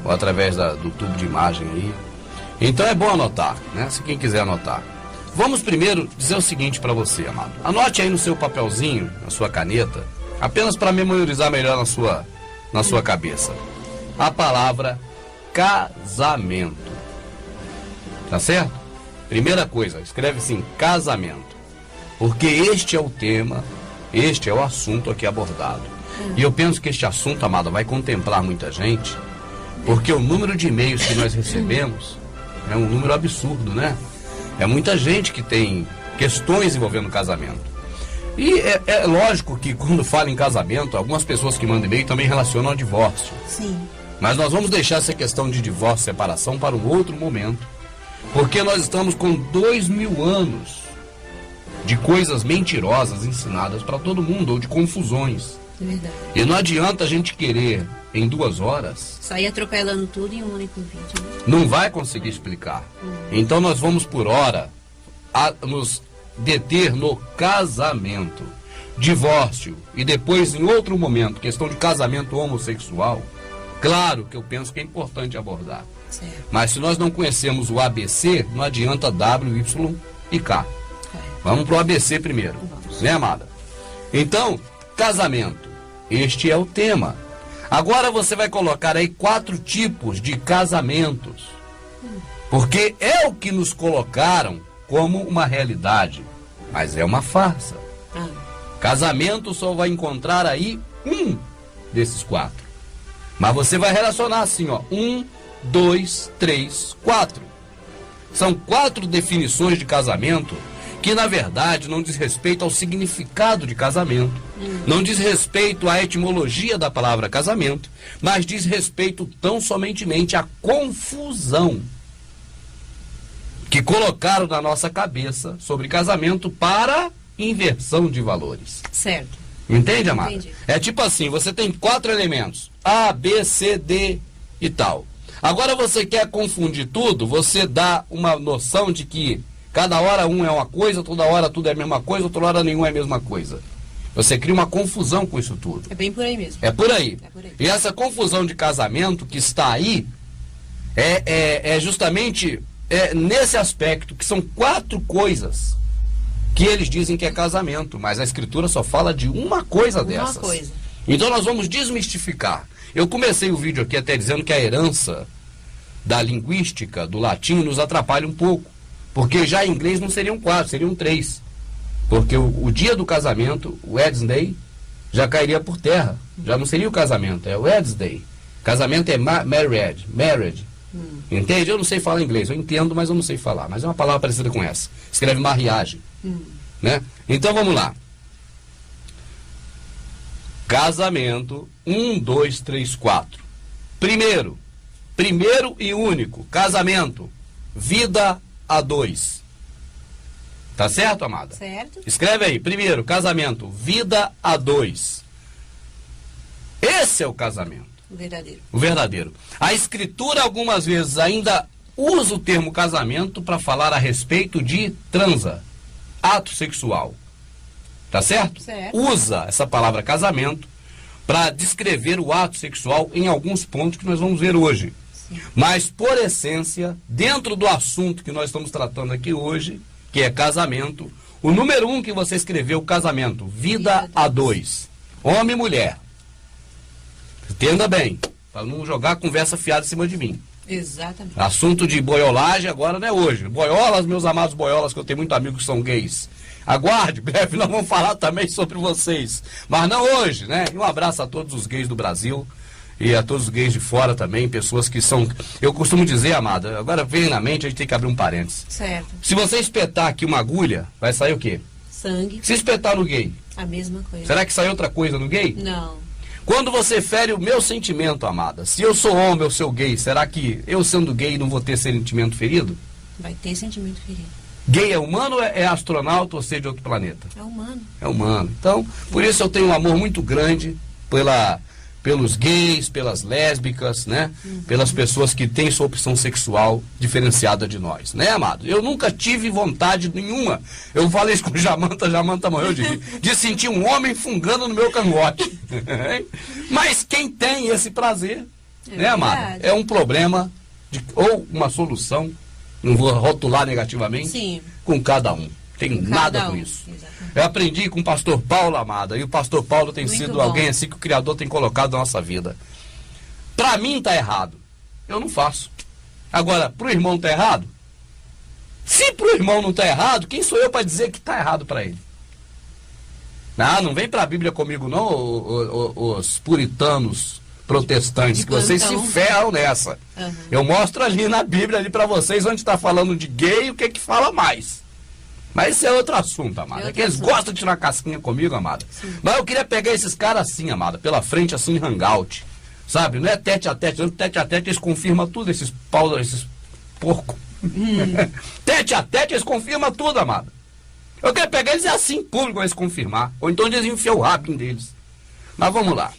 Ou através do tubo de imagem aí. Então é bom anotar, né? Se quem quiser anotar. Vamos primeiro dizer o seguinte para você, amado. Anote aí no seu papelzinho, na sua caneta, apenas para memorizar melhor na sua cabeça, a palavra casamento. Tá certo? Primeira coisa, escreve assim, casamento. Porque este é o tema, este é o assunto aqui abordado. E eu penso que este assunto, amada, vai contemplar muita gente, porque o número de e-mails que nós recebemos é um número absurdo, né? É muita gente que tem questões envolvendo casamento. E é lógico que quando fala em casamento, algumas pessoas que mandam e-mail também relacionam ao divórcio. Sim. Mas nós vamos deixar essa questão de divórcio e separação para um outro momento, porque nós estamos com 2000 anos de coisas mentirosas ensinadas para todo mundo, ou de confusões. Verdade. E não adianta a gente querer, em 2 horas, sair atropelando tudo em um único vídeo. Né? não vai conseguir explicar. Então nós vamos, por hora, nos deter no casamento, divórcio, e depois, em outro momento, questão de casamento homossexual. Claro que eu penso que é importante abordar. Certo. Mas se nós não conhecemos o ABC, não adianta W, Y e K. Vamos para o ABC primeiro. Vamos. Né, amada? Então, casamento. Este é o tema. Agora você vai colocar aí 4 tipos de casamentos. Porque é o que nos colocaram como uma realidade. Mas é uma farsa. Casamento só vai encontrar aí um desses 4. Mas você vai relacionar assim, ó. 1, 2, 3, 4. São 4 definições de casamento que, na verdade, não diz respeito ao significado de casamento, não diz respeito à etimologia da palavra casamento, mas diz respeito tão somentemente à confusão que colocaram na nossa cabeça sobre casamento para inversão de valores. Certo. Entende, amada? Entendi. É tipo assim, você tem 4 elementos, A, B, C, D e tal. Agora você quer confundir tudo, você dá uma noção de que cada hora um é uma coisa, toda hora tudo é a mesma coisa, outra hora nenhum é a mesma coisa. Você cria uma confusão com isso tudo. É bem por aí mesmo. É por aí. É por aí. E essa confusão de casamento que está aí é justamente nesse aspecto, que são 4 coisas que eles dizem que é casamento, mas a Escritura só fala de uma coisa dessas. Uma coisa. Então nós vamos desmistificar. Eu comecei o vídeo aqui até dizendo que a herança da linguística, do latim, nos atrapalha um pouco. Porque já em inglês não seriam 4, seriam 3. Porque o dia do casamento, o Wednesday, já cairia por terra. Já não seria o casamento, é o Wednesday. Casamento é marriage. Entende? Eu não sei falar inglês, eu entendo, mas eu não sei falar. Mas é uma palavra parecida com essa. Escreve mariagem. Né? Então vamos lá. Casamento, 1, 2, 3, 4. Primeiro e único, casamento, vida a 2. Tá certo, amada? Certo. Escreve aí, primeiro, casamento, vida a 2. Esse é o casamento. O verdadeiro. O verdadeiro. A Escritura algumas vezes ainda usa o termo casamento para falar a respeito de transa, ato sexual. Tá certo? Certo. Usa essa palavra casamento para descrever o ato sexual em alguns pontos que nós vamos ver hoje. Mas, por essência, dentro do assunto que nós estamos tratando aqui hoje, que é casamento, o número 1 que você escreveu, casamento, vida a dois, homem e mulher. Entenda bem, para não jogar conversa fiada em cima de mim. Exatamente. Assunto de boiolagem agora não é hoje. Boiolas, meus amados boiolas, que eu tenho muitos amigos que são gays. Aguarde, breve nós vamos falar também sobre vocês. Mas não hoje, né? E um abraço a todos os gays do Brasil e a todos os gays de fora também, pessoas que são... Eu costumo dizer, amada, agora vem na mente, a gente tem que abrir um parênteses. Certo. Se você espetar aqui uma agulha, vai sair o quê? Sangue. Se espetar no gay, A mesma coisa. será que sai outra coisa no gay? Não. Quando você fere o meu sentimento, amada, se eu sou homem ou sou gay, será que eu sendo gay não vou ter sentimento ferido? Vai ter sentimento ferido. Gay é humano ou é astronauta ou seja de outro planeta? É humano. É humano. Então, por isso eu tenho um amor muito grande pelos gays, pelas lésbicas, né? Pelas pessoas que têm sua opção sexual diferenciada de nós, né, amado? Eu nunca tive vontade nenhuma. Eu falei isso com Jamanta morreu de sentir um homem fungando no meu cangote. Mas quem tem esse prazer, né, amado? É um problema ou uma solução, não vou rotular negativamente, Sim. com cada um. Tem nada com um. isso. Exatamente. Eu aprendi com o pastor Paulo, amada, e o pastor Paulo tem Muito sido bom. alguém assim que o Criador tem colocado na nossa vida. Pra mim tá errado. Eu não faço. Agora, pro irmão tá errado? Se pro irmão não tá errado, quem sou eu para dizer que tá errado para ele? Ah, não vem pra Bíblia comigo não, os puritanos protestantes, que vocês se ferram nessa. Uhum. Eu mostro ali na Bíblia ali para vocês onde tá falando de gay, o que que fala mais. Mas isso é outro assunto, amada. É que eles gostam de tirar casquinha comigo, amada. Sim. Mas eu queria pegar esses caras assim, amada, pela frente, assim, em hangout. Sabe? Não é tete a tete, não. Tete a tete eles confirmam tudo, esses porcos. Tete a tete eles confirmam tudo, amada. Eu quero pegar eles assim, em público, eles confirmar. Ou então eles enfiam o rabinho deles. Mas vamos lá.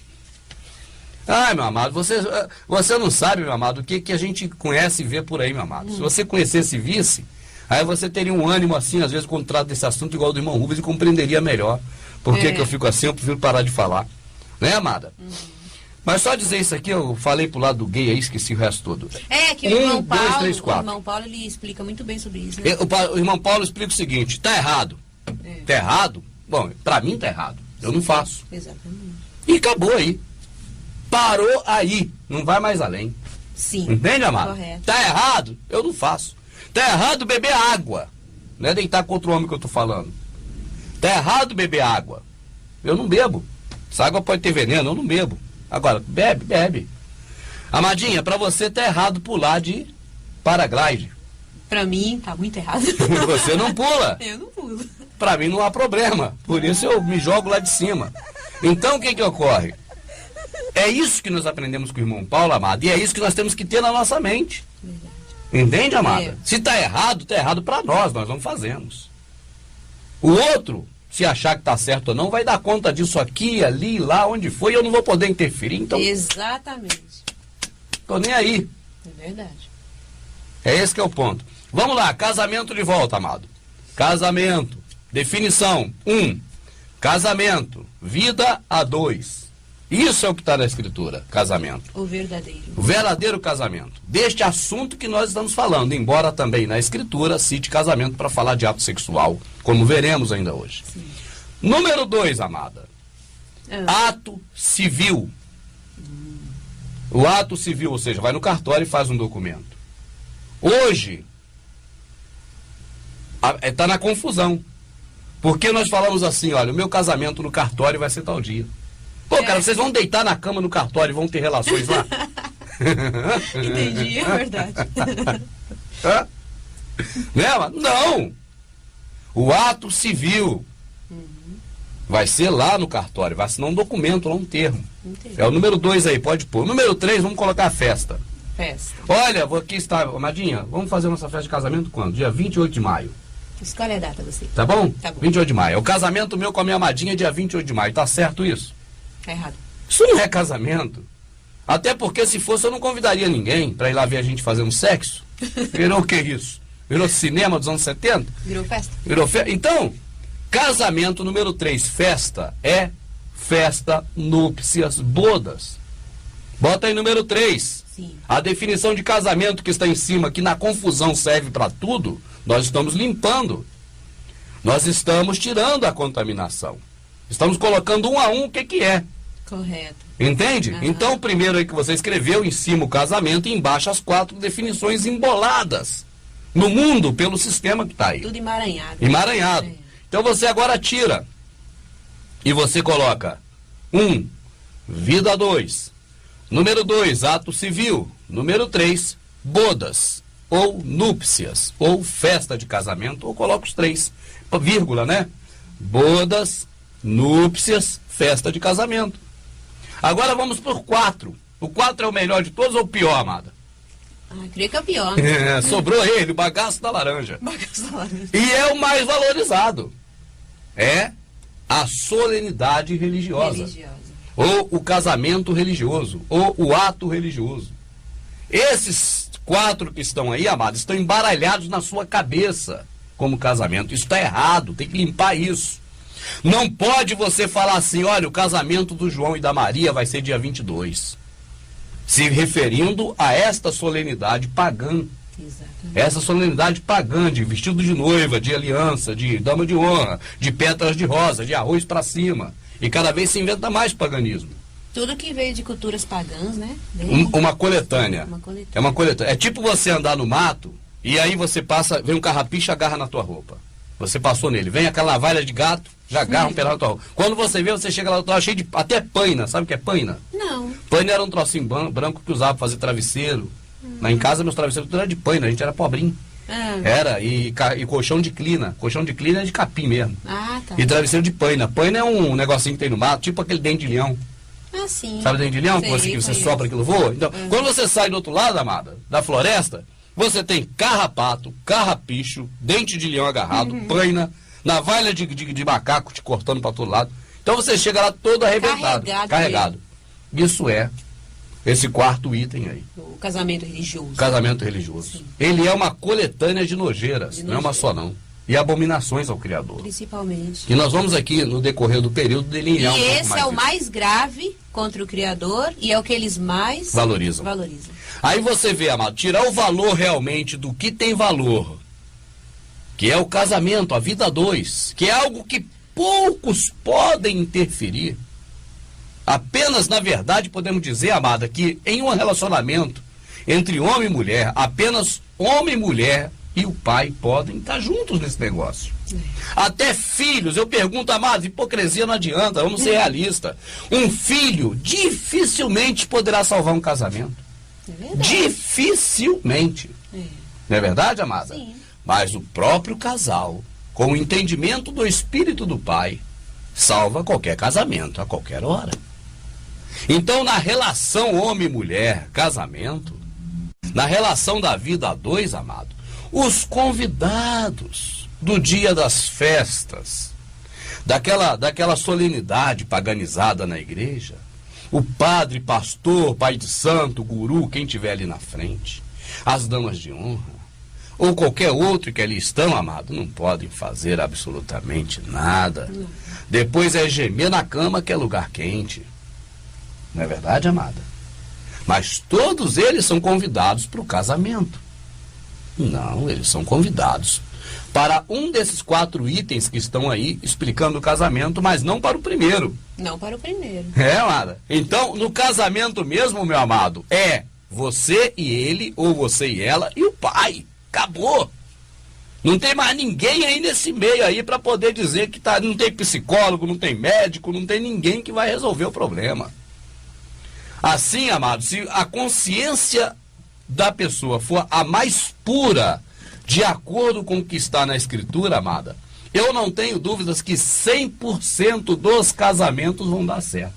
Ai, meu amado, você não sabe, meu amado, o que a gente conhece e vê por aí, meu amado. Se você conhecesse e visse, aí você teria um ânimo assim, às vezes, quando trata desse assunto, igual do irmão Rubens, e compreenderia melhor. Por que eu fico assim, eu prefiro parar de falar. Né, amada? Mas só dizer isso aqui, eu falei pro lado do gay aí, esqueci o resto todo. É, que o irmão Paulo, 2, 3, 4. o irmão Paulo, ele explica muito bem sobre isso, né? O irmão Paulo explica o seguinte, tá errado. Tá errado? Bom, pra mim tá errado. Eu não faço. Exatamente. E acabou aí. Parou aí. Não vai mais além. Sim. Entende, amado? Correto. Tá errado? Eu não faço. Tá errado beber água. Não é deitar contra o homem que eu tô falando. Tá errado beber água. Eu não bebo. Essa água pode ter veneno, eu não bebo. Agora, bebe. Amadinha, pra você tá errado pular de paraglide. Pra mim, tá muito errado. Você não pula. Eu não pulo. Pra mim não há problema. Por isso eu me jogo lá de cima. Então o que ocorre? É isso que nós aprendemos com o irmão Paulo, amado. E é isso que nós temos que ter na nossa mente. Verdade. Entende, amada? É. Se tá errado pra nós não fazemos. O outro, se achar que tá certo ou não, vai dar conta disso aqui, ali, lá, onde foi, e eu não vou poder interferir, então Exatamente. tô nem aí. É verdade. É esse que é o ponto. Vamos lá, casamento de volta, amado. Casamento. Definição. 1. Casamento. Vida a dois. Isso é o que está na escritura, casamento. O verdadeiro. O verdadeiro casamento. Deste assunto que nós estamos falando, embora também na escritura cite casamento para falar de ato sexual, como veremos ainda hoje. Sim. Número 2, amada. Ato civil. O ato civil, ou seja, vai no cartório e faz um documento. Hoje, está na confusão. Porque nós falamos assim, olha, o meu casamento no cartório vai ser tal dia. Pô, cara, vocês vão deitar na cama no cartório e vão ter relações lá? Entendi, é verdade. Né? Não! O ato civil vai ser lá no cartório, vai assinar um documento, lá um termo. Entendi. É o número 2 aí, pode pôr. Número 3, vamos colocar a festa. Festa. Olha, aqui está, Amadinha, vamos fazer nossa festa de casamento quando? Dia 28 de maio. Escolhe a data, você. Tá bom? Tá bom. 28 de maio. É o casamento meu com a minha amadinha dia 28 de maio. Tá certo isso? Tá errado. Isso não é casamento. Até porque se fosse eu não convidaria ninguém pra ir lá ver a gente fazendo sexo. Virou o que isso? Virou cinema dos anos 70? Virou festa? Virou festa. Então, casamento número 3, festa, é festa, núpcias, bodas. Bota aí número 3. Sim. A definição de casamento que está em cima, que na confusão serve para tudo, nós estamos limpando. Nós estamos tirando a contaminação. Estamos colocando um a um o que é. Correto. Entende? Uhum. Então, o primeiro aí que você escreveu, em cima o casamento e embaixo as 4 definições emboladas no mundo pelo sistema que está aí. Tudo emaranhado. Emaranhado. É. Então você agora tira e você coloca 1, vida 2. Número 2, ato civil. Número 3, bodas, ou núpcias, ou festa de casamento, ou coloca os 3, vírgula, né? Bodas, núpcias, festa de casamento. Agora vamos por 4. O 4 é o melhor de todos ou o pior, amada? Creio que é o pior. Né? Sobrou ele, o bagaço da laranja. Bagaço da laranja. E é o mais valorizado. É a solenidade religiosa. Ou o casamento religioso, ou o ato religioso. Esses 4 que estão aí, amados, estão embaralhados na sua cabeça como casamento. Isso está errado, tem que limpar isso. Não pode você falar assim, olha, o casamento do João e da Maria vai ser dia 22. Se referindo a esta solenidade pagã. Exatamente. Essa solenidade pagã, de vestido de noiva, de aliança, de dama de honra, de pétalas de rosa, de arroz para cima. E cada vez se inventa mais paganismo. Tudo que veio de culturas pagãs, né? Uma coletânea. É uma coletânea. É tipo você andar no mato e aí você passa, vem um carrapicho e agarra na tua roupa. Você passou nele, vem aquela navalha de gato, já agarra um pedaço na tua roupa. Quando você vê, você chega lá, tá cheio de até paina. Sabe o que é paina? Não. Paina era um trocinho branco que usava para fazer travesseiro. Lá em casa meus travesseiros tudo era de paina, a gente era pobrinho. Era, e colchão de clina. Colchão de clina é de capim mesmo. Ah, tá. E travesseiro de paina. Paina é um negocinho que tem no mato, tipo aquele dente de leão. Ah, sim. Sabe o dente de leão? Sei, Que você sopra aquilo voa? Então, quando você sai do outro lado, amada, da floresta, você tem carrapato, carrapicho, dente de leão agarrado, paina, navalha de macaco te cortando para todo lado. Então você chega lá todo arrebentado. Carregado. Isso é esse 4º item aí. O casamento religioso. Casamento religioso. Sim. Ele é uma coletânea de nojeiras, não é uma só não. E abominações ao Criador. Principalmente. E nós vamos aqui, no decorrer do período, delinear um pouco mais. E esse é o mais grave contra o Criador e é o que eles mais valorizam. Aí você vê, amado, tirar o valor realmente do que tem valor, que é o casamento, a vida a 2, que é algo que poucos podem interferir. Apenas, na verdade, podemos dizer, amada, que em um relacionamento entre homem e mulher, apenas homem e mulher e o pai podem estar juntos nesse negócio. Até filhos, eu pergunto, amado, hipocrisia não adianta, vamos ser realistas. Um filho dificilmente poderá salvar um casamento. Dificilmente. Não é verdade, amada? Sim. Mas o próprio casal, com o entendimento do espírito do pai, salva qualquer casamento a qualquer hora. Então, na relação homem-mulher, casamento, na relação da vida a 2, amado, os convidados do dia das festas, daquela solenidade paganizada na igreja, o padre, pastor, pai de santo, guru, quem tiver ali na frente, as damas de honra, ou qualquer outro que ali estão, amado, não podem fazer absolutamente nada. Depois é gemer na cama, que é lugar quente. Não é verdade, amada? Mas todos eles são convidados para o casamento. Não, eles são convidados para um desses 4 itens que estão aí explicando o casamento, mas não para o primeiro. Não para o primeiro. É, amada. Então, no casamento mesmo, meu amado, é você e ele, ou você e ela, e o pai. Acabou. Não tem mais ninguém aí nesse meio aí para poder dizer que não tem psicólogo, não tem médico, não tem ninguém que vai resolver o problema. Assim, amado, se a consciência da pessoa for a mais pura, de acordo com o que está na Escritura, amada, eu não tenho dúvidas que 100% dos casamentos vão dar certo.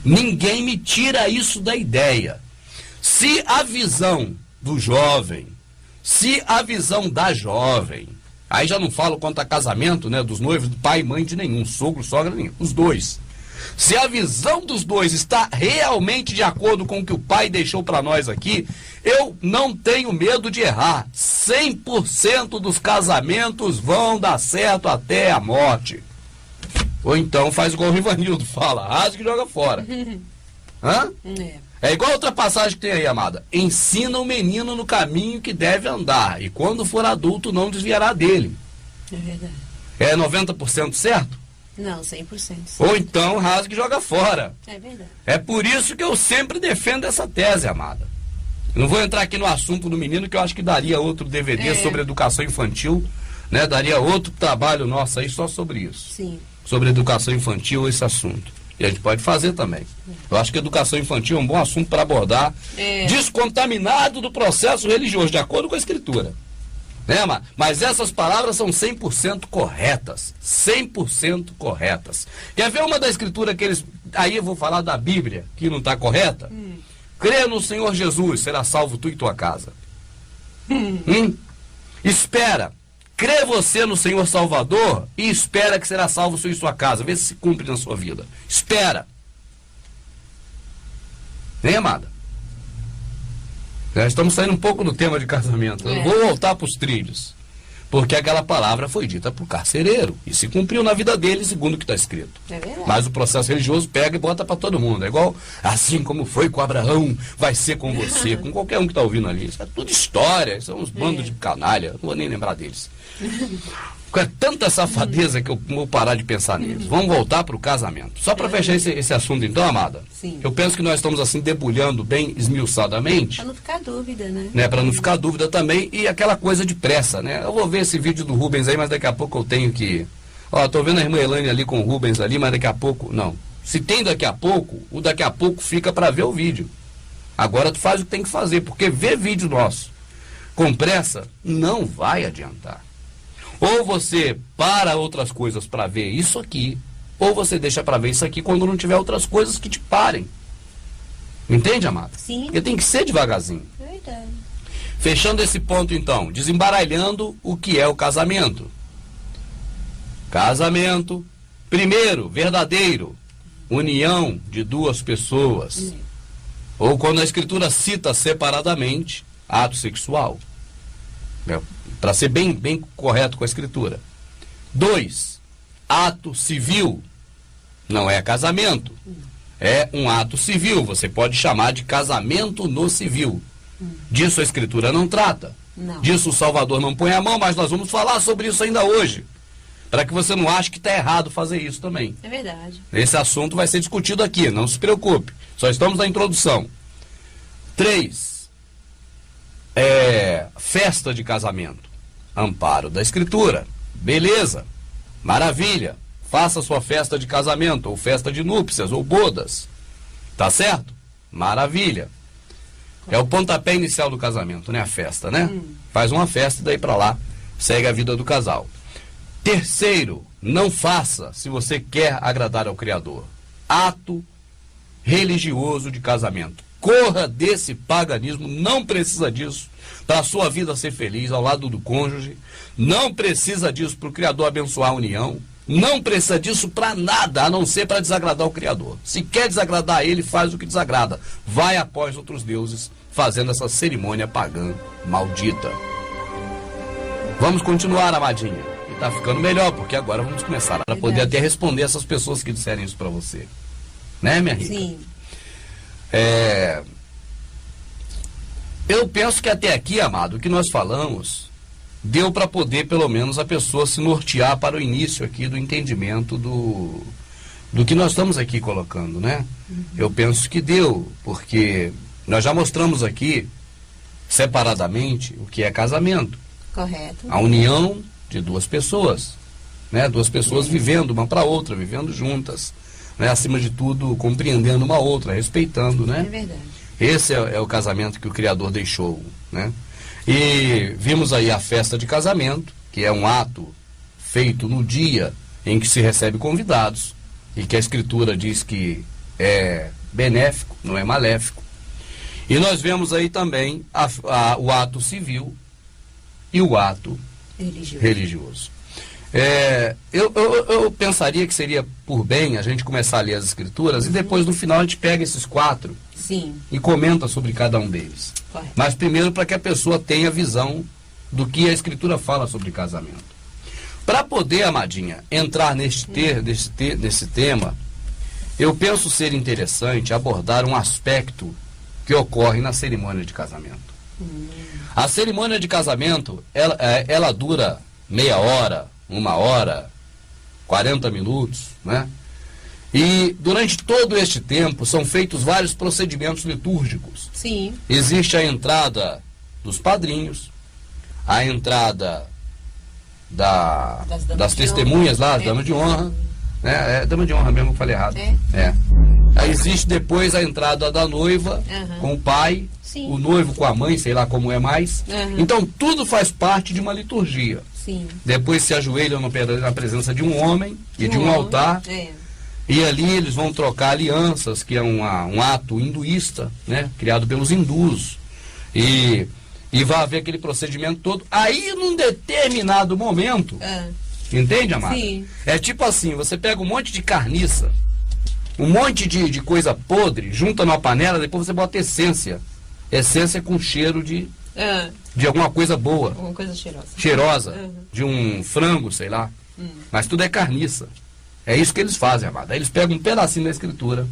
Ninguém me tira isso da ideia. Se a visão do jovem, se a visão da jovem, aí já não falo quanto a casamento, né, dos noivos, do pai e mãe de nenhum, sogro, sogra, nenhum, os dois. Se a visão dos dois está realmente de acordo com o que o pai deixou para nós aqui, eu não tenho medo de errar. 100% dos casamentos vão dar certo até a morte. Ou então faz igual o Rivanildo fala, rasga e joga fora. Hã? É igual outra passagem que tem aí, amada. Ensina o menino no caminho que deve andar, e quando for adulto não desviará dele. É verdade. É 90% certo? Não, 100%. Ou então rasga e joga fora. É verdade. É por isso que eu sempre defendo essa tese, amada. Eu não vou entrar aqui no assunto do menino, que eu acho que daria outro DVD sobre educação infantil, né? Daria outro trabalho nosso aí só sobre isso. Sim. Sobre educação infantil, esse assunto. E a gente pode fazer também. Eu acho que educação infantil é um bom assunto para abordar, descontaminado do processo religioso, de acordo com a Escritura. Né, mas essas palavras são 100% corretas. 100% corretas. Quer ver uma da Escritura que eles... Aí eu vou falar da Bíblia, que não está correta? Crê no Senhor Jesus, será salvo tu e tua casa. Espera. Crê você no Senhor Salvador e espera que será salvo tu e sua casa. Vê se cumpre na sua vida. Espera. Hein, amada? Já estamos saindo um pouco do tema de casamento. Eu vou voltar para os trilhos. Porque aquela palavra foi dita para o carcereiro. E se cumpriu na vida dele, segundo o que está escrito. É verdade. Mas o processo religioso pega e bota para todo mundo. É igual, assim como foi com Abraão, vai ser com você, com qualquer um que está ouvindo ali. Isso é tudo história, são uns bandos de canalha. Não vou nem lembrar deles. É tanta safadeza que eu vou parar de pensar neles. Vamos voltar para o casamento. Só para fechar esse assunto então, amada. Sim. Eu penso que nós estamos assim debulhando bem esmiuçadamente. Para não ficar dúvida, né? Para não ficar dúvida também. E aquela coisa de pressa, né? Eu vou ver esse vídeo do Rubens aí, mas daqui a pouco eu tenho que... Ó, tô vendo a irmã Elane ali com o Rubens ali, mas daqui a pouco... Não. Se tem daqui a pouco, o daqui a pouco fica para ver o vídeo. Agora tu faz o que tem que fazer, porque ver vídeo nosso com pressa não vai adiantar. Ou você para outras coisas para ver isso aqui, ou você deixa para ver isso aqui quando não tiver outras coisas que te parem. Entende, amada? Sim. Porque tem que ser devagarzinho. Verdade. Fechando esse ponto então, desembaralhando o que é o casamento. Casamento, primeiro, verdadeiro, união de duas pessoas. Ou quando a Escritura cita separadamente, ato sexual. Para ser bem correto com a Escritura. 2, ato civil. Não é casamento. É um ato civil. Você pode chamar de casamento no civil. Disso a Escritura não trata. Não. Disso o Salvador não põe a mão, mas nós vamos falar sobre isso ainda hoje. Para que você não ache que está errado fazer isso também. É verdade. Esse assunto vai ser discutido aqui, não se preocupe. Só estamos na introdução. 3, festa de casamento. Amparo da Escritura. Beleza. Maravilha. Faça sua festa de casamento, ou festa de núpcias, ou bodas. Tá certo? Maravilha. É o pontapé inicial do casamento, né? A festa, né? Faz uma festa e daí pra lá segue a vida do casal. Terceiro, não faça se você quer agradar ao Criador. Ato religioso de casamento. Corra desse paganismo, não precisa disso para a sua vida ser feliz ao lado do cônjuge, não precisa disso para o Criador abençoar a união, não precisa disso para nada, a não ser para desagradar o Criador. Se quer desagradar ele, faz o que desagrada. Vai após outros deuses, fazendo essa cerimônia pagã maldita. Vamos continuar, amadinha. E tá ficando melhor, porque agora vamos começar para poder até responder essas pessoas que disserem isso para você. Né, minha rica? Sim. Eu penso que até aqui, amado, o que nós falamos deu para poder, pelo menos, a pessoa se nortear para o início aqui do entendimento do que nós estamos aqui colocando, né? Eu penso que deu, porque nós já mostramos aqui, separadamente, o que é casamento. Correto. A união de duas pessoas, né? Duas pessoas vivendo uma para outra, vivendo juntas, né? Acima de tudo, compreendendo uma outra, respeitando, né? É verdade. Esse é o casamento que o Criador deixou, né? E vimos aí a festa de casamento, que é um ato feito no dia em que se recebe convidados, e que a Escritura diz que é benéfico, não é maléfico. E nós vemos aí também o ato civil e o ato religioso. Eu pensaria que seria por bem a gente começar a ler as Escrituras e depois no final a gente pega esses 4 e comenta sobre cada um deles. Correto. Mas primeiro para que a pessoa tenha visão do que a Escritura fala sobre casamento. Para poder, amadinha, entrar nesse tema, eu penso ser interessante abordar um aspecto que ocorrem na cerimônia de casamento. A cerimônia de casamento, ela dura meia hora, 1 hora, 40 minutos, né? E durante todo este tempo são feitos vários procedimentos litúrgicos. Sim. Existe a entrada dos padrinhos, a entrada das testemunhas lá, as damas de honra. É dama de honra mesmo, eu falei errado. Aí existe depois a entrada da noiva com o pai, Sim. o noivo com a mãe, sei lá como é mais. Então tudo faz parte de uma liturgia. Sim. Depois se ajoelham na presença de um homem e de um altar. E ali eles vão trocar alianças, que é um ato hinduísta, né, criado pelos hindus. E vai haver aquele procedimento todo. Aí, num determinado momento, entende, amada? Sim. É tipo assim, você pega um monte de carniça, um monte de coisa podre, junta numa panela, depois você bota essência. Essência com cheiro de alguma coisa boa. Alguma coisa cheirosa. Cheirosa. De um frango, sei lá. Mas tudo é carniça. É isso que eles fazem, amada. Eles pegam um pedacinho da escritura.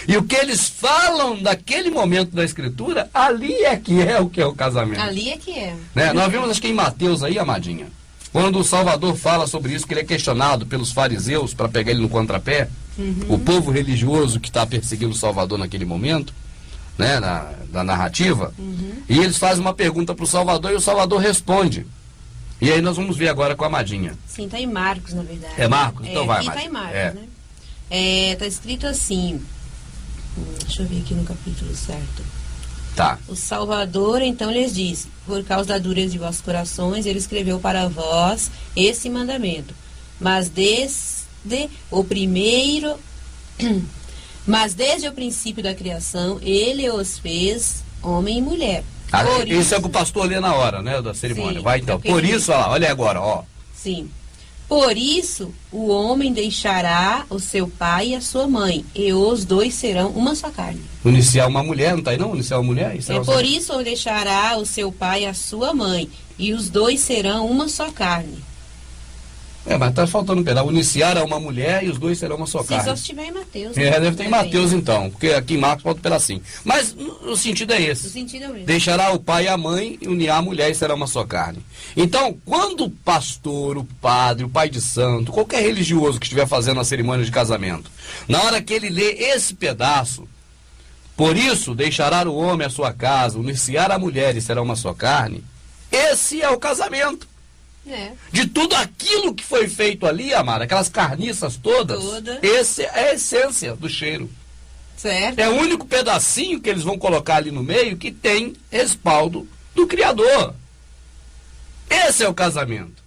E o que eles falam daquele momento da escritura, ali é que é o que é o casamento. Ali é que é. Né? Nós vimos, acho que em Mateus aí, amadinha, quando o Salvador fala sobre isso, que ele é questionado pelos fariseus para pegar ele no contrapé, o povo religioso que está perseguindo o Salvador naquele momento, né, na narrativa, e eles fazem uma pergunta para o Salvador e o Salvador responde. E aí nós vamos ver agora com a amadinha. Sim, está em Marcos, na verdade. É Marcos? Então vai, aqui está em Marcos, né? Está escrito assim, deixa eu ver aqui no capítulo certo. Tá. O Salvador então lhes disse: por causa da dureza de vossos corações, ele escreveu para vós esse mandamento. Mas desde o princípio da criação, ele os fez homem e mulher. Isso é o que o pastor lê na hora, né, da cerimônia. Sim, vai então. Por isso, olha agora, ó. Sim. Por isso, o homem deixará o seu pai e a sua mãe, e os dois serão uma só carne. Iniciar uma mulher, não tá aí não? Iniciar uma mulher? Por isso, ele deixará o seu pai e a sua mãe, e os dois serão uma só carne. Mas tá faltando um pedaço. Iniciar a uma mulher e os dois serão uma só carne. Só se tiver em Mateus. Deve ter em Mateus então, porque aqui em Marcos falta um pedacinho. Mas o sentido é esse. O sentido é o mesmo. Deixará o pai e a mãe e unirá a mulher e será uma só carne. Então, quando o pastor, o padre, o pai de santo, qualquer religioso que estiver fazendo a cerimônia de casamento, na hora que ele lê esse pedaço, por isso deixará o homem a sua casa, unir-se-á a mulher e será uma só carne, esse é o casamento. De tudo aquilo que foi feito ali, amada, aquelas carniças todas, esse é a essência do cheiro. Certo. É o único pedacinho que eles vão colocar ali no meio que tem respaldo do Criador. Esse é o casamento.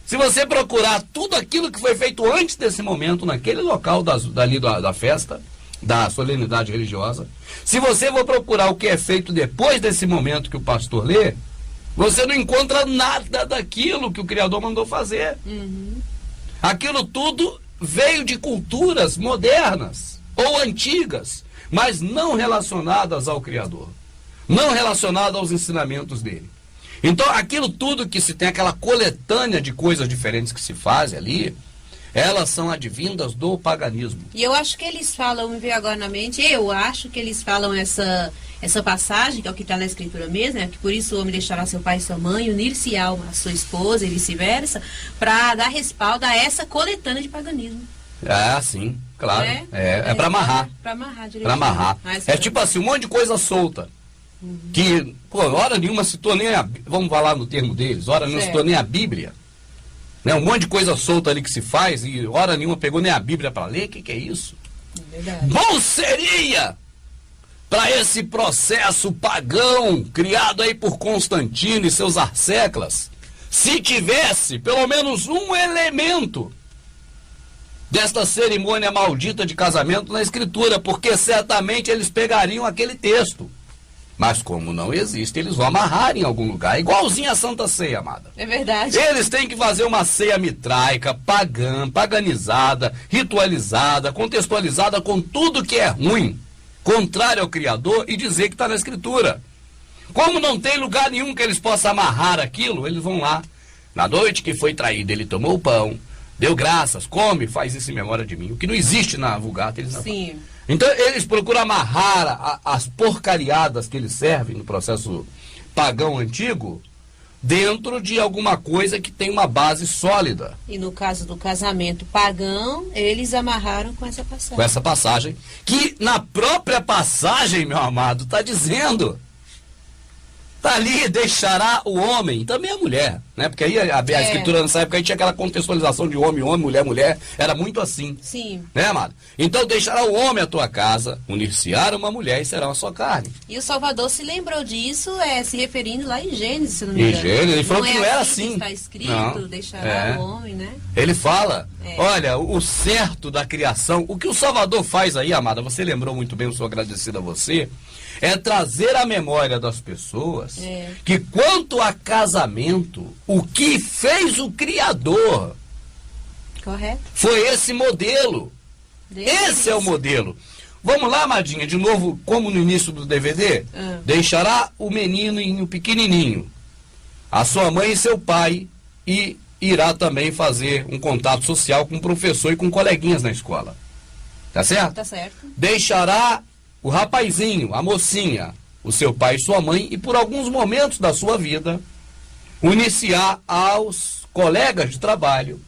Se você procurar tudo aquilo que foi feito antes desse momento, naquele local da festa, da solenidade religiosa, se você for procurar o que é feito depois desse momento que o pastor lê, você não encontra nada daquilo que o Criador mandou fazer. Aquilo tudo veio de culturas modernas ou antigas, mas não relacionadas ao Criador, não relacionadas aos ensinamentos dele. Então, aquilo tudo que se tem, aquela coletânea de coisas diferentes que se faz ali, elas são advindas do paganismo. E eu acho que eles falam, me veio agora na mente, eu acho que eles falam essa passagem, que é o que está na escritura mesmo, né? Que por isso o homem deixará seu pai e sua mãe, unir-se a sua esposa e vice-versa, para dar respaldo a essa coletânea de paganismo. Sim, claro. É para amarrar. Para amarrar direitinho. Para amarrar. É tipo assim, um monte de coisa solta. Que, hora nenhuma citou nem vamos falar no termo deles, hora nenhuma citou nem a Bíblia. Né? Um monte de coisa solta ali que se faz e hora nenhuma pegou nem a Bíblia para ler. O que é isso? Verdade. Bom seria para esse processo pagão criado aí por Constantino e seus arcéclas, se tivesse pelo menos um elemento desta cerimônia maldita de casamento na escritura, porque certamente eles pegariam aquele texto. Mas como não existe, eles vão amarrar em algum lugar, igualzinho a Santa Ceia, amada. É verdade. Eles têm que fazer uma ceia mitraica, pagã, paganizada, ritualizada, contextualizada com tudo que é ruim, contrário ao Criador, e dizer que está na Escritura. Como não tem lugar nenhum que eles possam amarrar aquilo, eles vão lá. Na noite que foi traído, ele tomou o pão, deu graças, come, faz isso em memória de mim. O que não existe na Vulgata, eles não. Sim. Então eles procuram amarrar as porcariadas que eles servem no processo pagão antigo dentro de alguma coisa que tem uma base sólida. E no caso do casamento pagão, eles amarraram com essa passagem. Com essa passagem, que na própria passagem, meu amado, está dizendo... Está ali, deixará o homem, também a mulher, né? Porque aí a escritura nessa época aí tinha aquela contextualização de homem, homem, mulher, mulher, era muito assim. Sim. Né, amado? Então deixará o homem a tua casa, unir-se-á uma mulher e será uma só carne. E o Salvador se lembrou disso, se referindo lá em Gênesis, se não me engano. Em Gênesis, ele falou que não era assim. Que está escrito, não. Deixará o homem, né? Ele fala, olha, o certo da criação, o que o Salvador faz aí, amada, você lembrou muito bem, eu sou agradecido a você, é trazer à memória das pessoas que quanto a casamento, o que fez o Criador foi esse modelo. Esse é o modelo. Vamos lá, amadinha, de novo, como no início do DVD, deixará o menininho pequenininho, a sua mãe e seu pai, e irá também fazer um contato social com o professor e com coleguinhas na escola. Tá certo? Tá certo. Deixará o rapazinho, a mocinha, o seu pai e sua mãe, e por alguns momentos da sua vida, unir-se-á aos colegas de trabalho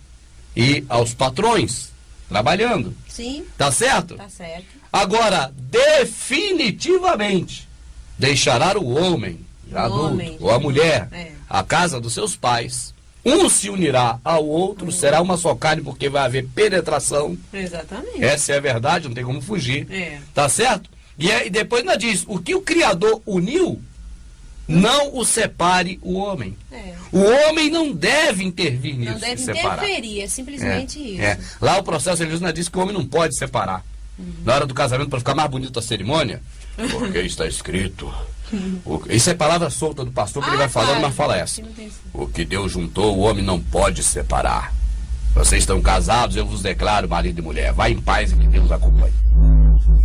e aos patrões, trabalhando. Sim. Tá certo? Tá certo. Agora, definitivamente, deixará o homem, adulto, ou a mulher, a casa dos seus pais. Um se unirá ao outro, será uma só carne, porque vai haver penetração. Exatamente. Essa é a verdade, não tem como fugir. Tá certo? E depois ainda diz, o que o Criador uniu, não o separe o homem. O homem não deve intervir nisso. Não deve interferir, é simplesmente isso. Lá o processo religioso diz que o homem não pode separar. Na hora do casamento, para ficar mais bonito a cerimônia, porque está escrito... Isso é palavra solta do pastor que ele vai falando, mas fala essa. O que Deus juntou, o homem não pode separar. Vocês estão casados, eu vos declaro marido e mulher. Vai em paz e que Deus acompanhe.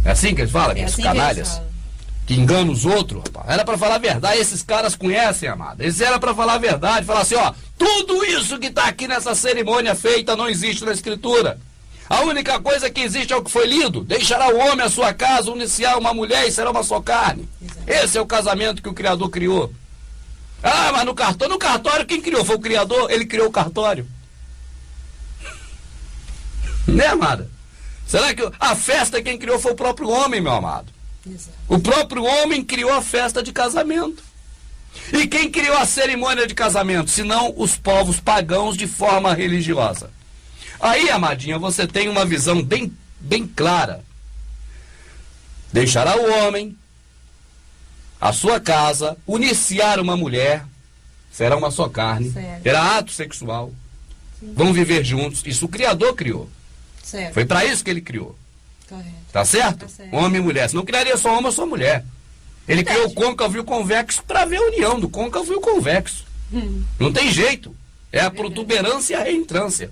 É assim que eles falam, aqueles canalhas que enganam os outros, rapaz. Era para falar a verdade, esses caras conhecem, amado. Eles eram para falar a verdade, falar assim, ó, tudo isso que está aqui nessa cerimônia feita não existe na Escritura. A única coisa que existe é o que foi lido. Deixará o homem a sua casa, unir-se-á uma mulher e será uma só carne. Esse é o casamento que o Criador criou. Ah, mas no cartório quem criou? Foi o Criador, ele criou o cartório. Né, amada? Será que a festa quem criou foi o próprio homem, meu amado? Exato. O próprio homem criou a festa de casamento. E quem criou a cerimônia de casamento? Senão os povos pagãos de forma religiosa. Aí, amadinha, você tem uma visão bem clara. Deixará o homem, a sua casa, unir-se-á uma mulher, será uma só carne, terá ato sexual, vão viver juntos. Isso o Criador criou. Certo. Foi para isso que ele criou. Correto. Tá certo? Tá certo. Homem e mulher. Senão criaria só homem ou só mulher. Ele criou o côncavo e o convexo para ver a união do côncavo e o convexo. Não tem jeito. É a protuberância e a reentrância.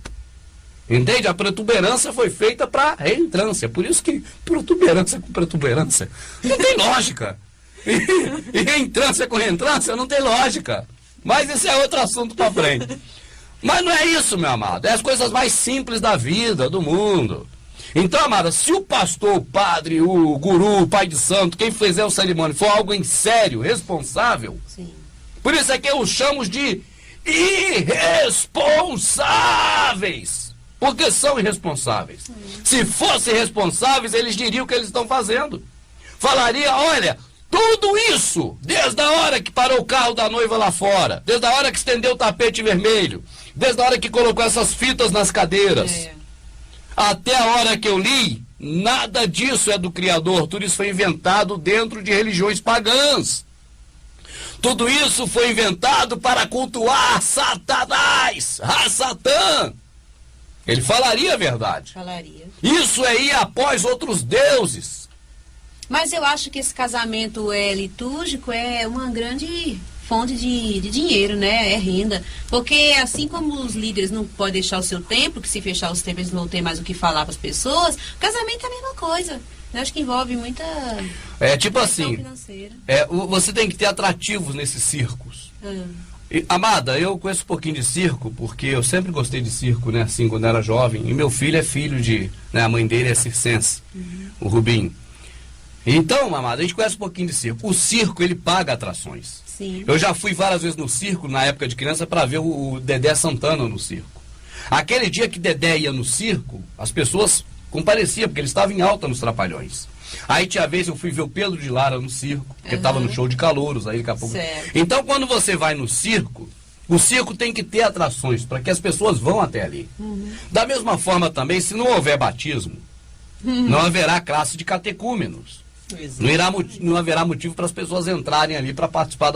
Entende? A protuberância foi feita para reentrância. Por isso que protuberância com protuberância não tem lógica. E reentrância com reentrância não tem lógica. Mas esse é outro assunto para frente. Mas não é isso, meu amado. É as coisas mais simples da vida, do mundo. Então, amada, se o pastor, o padre, o guru, o pai de santo, quem fizer o cerimônio for algo em sério, responsável, por isso é que eu os chamo de irresponsáveis. Porque são irresponsáveis. Se fossem responsáveis, eles diriam o que eles estão fazendo. Falaria, olha, tudo isso, desde a hora que parou o carro da noiva lá fora, desde a hora que estendeu o tapete vermelho, desde a hora que colocou essas fitas nas cadeiras, até a hora que eu li, nada disso é do Criador. Tudo isso foi inventado dentro de religiões pagãs. Tudo isso foi inventado para cultuar Satanás, Satã. Ele falaria a verdade. Falaria. Isso é ir após outros deuses. Mas eu acho que esse casamento litúrgico é uma grande fonte de dinheiro, né? É renda. Porque assim como os líderes não podem deixar o seu templo, que se fechar os templos eles não tem mais o que falar para as pessoas, o casamento é a mesma coisa. Eu acho que envolve muita... tipo assim, você tem que ter atrativos nesses circos. Amada, eu conheço um pouquinho de circo, porque eu sempre gostei de circo, né, assim, quando era jovem. E meu filho é filho de, né, a mãe dele é circense, o Rubinho. Então, amada, a gente conhece um pouquinho de circo. O circo, ele paga atrações. Sim. Eu já fui várias vezes no circo, na época de criança, para ver o Dedé Santana no circo. Aquele dia que Dedé ia no circo, as pessoas compareciam, porque ele estava em alta nos Trapalhões. Aí tinha vez eu fui ver o Pedro de Lara no circo, porque estava no show de calouros, aí daqui a pouco. Certo. Então, quando você vai no circo, o circo tem que ter atrações, para que as pessoas vão até ali. Da mesma forma também, se não houver batismo, não haverá classe de catecúmenos. Não haverá motivo para as pessoas entrarem ali para participar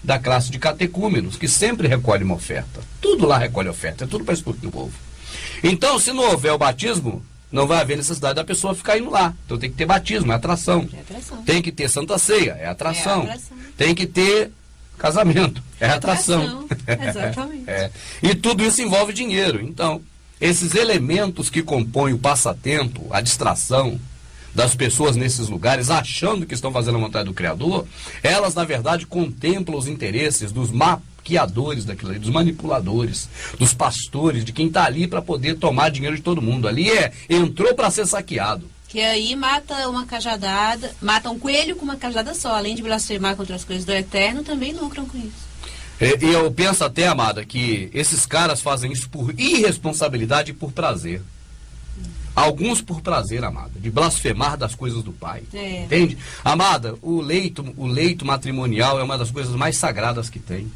da classe de catecúmenos, que sempre recolhe uma oferta. Tudo lá recolhe oferta, é tudo para estudo do povo. Então, se não houver o batismo, não vai haver necessidade da pessoa ficar indo lá. Então tem que ter batismo, é atração. Tem que ter Santa Ceia, é atração. Tem que ter casamento, é atração. Exatamente. E tudo isso envolve dinheiro. Então, esses elementos que compõem o passatempo, a distração das pessoas nesses lugares, achando que estão fazendo a vontade do Criador, elas, na verdade, contemplam os interesses dos maquiadores daquilo ali, dos manipuladores, dos pastores, de quem está ali para poder tomar dinheiro de todo mundo. Ali entrou para ser saqueado. Que aí mata uma cajadada, mata um coelho com uma cajadada só, além de blasfemar contra as coisas do Eterno, também lucram com isso. E eu penso até, amada, que esses caras fazem isso por irresponsabilidade e por prazer. Alguns por prazer, amada, de blasfemar das coisas do Pai. Entende? Amada, o leito matrimonial é uma das coisas mais sagradas que tem.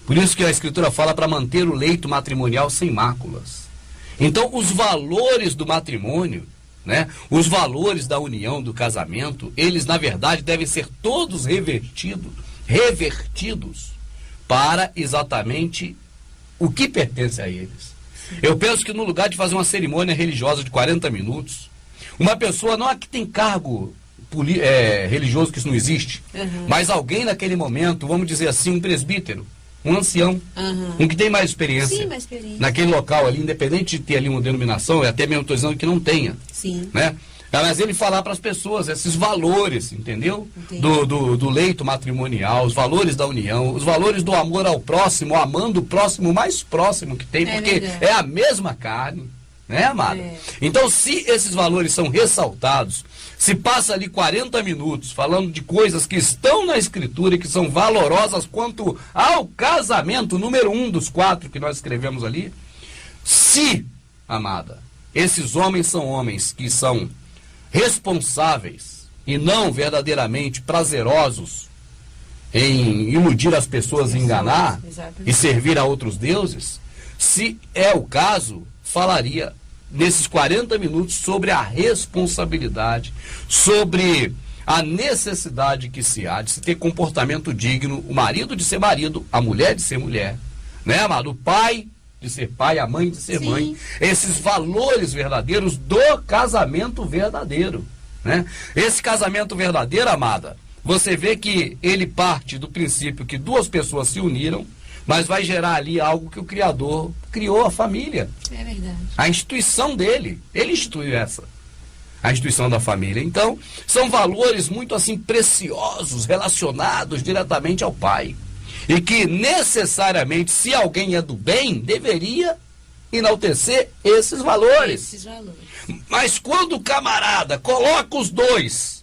Por isso que a Escritura fala para manter o leito matrimonial sem máculas. Então, os valores do matrimônio, né, os valores da união, do casamento, eles, na verdade, devem ser todos revertidos para exatamente o que pertence a eles. Eu penso que no lugar de fazer uma cerimônia religiosa de 40 minutos, uma pessoa, não é que tem cargo religioso, que isso não existe, mas alguém naquele momento, vamos dizer assim, um presbítero, um ancião, um que tem mais experiência, Sim, mais experiência naquele local ali, independente de ter ali uma denominação, eu até mesmo estou dizendo que não tenha. Sim. Né? Mas ele falar para as pessoas esses valores, entendeu? Do leito matrimonial, os valores da união, os valores do amor ao próximo, amando o próximo mais próximo que tem, porque é a mesma carne, né, amada? Então, se esses valores são ressaltados, se passa ali 40 minutos falando de coisas que estão na Escritura e que são valorosas quanto ao casamento, número 1 dos 4 que nós escrevemos ali, se, amada, esses homens são homens que são responsáveis e não verdadeiramente prazerosos em iludir as pessoas, enganar e servir a outros deuses, se é o caso, falaria nesses 40 minutos sobre a responsabilidade, sobre a necessidade que se há de se ter comportamento digno, o marido de ser marido, a mulher de ser mulher, né, amado? O pai de ser pai, a mãe de ser mãe, esses valores verdadeiros do casamento verdadeiro, né? Esse casamento verdadeiro, amada, você vê que ele parte do princípio que duas pessoas se uniram, mas vai gerar ali algo que o Criador criou, a família. É verdade. A instituição dele, ele instituiu a instituição da família. Então, são valores muito assim preciosos, relacionados diretamente ao pai. E que necessariamente, se alguém é do bem, deveria enaltecer esses valores. Mas quando o camarada coloca os dois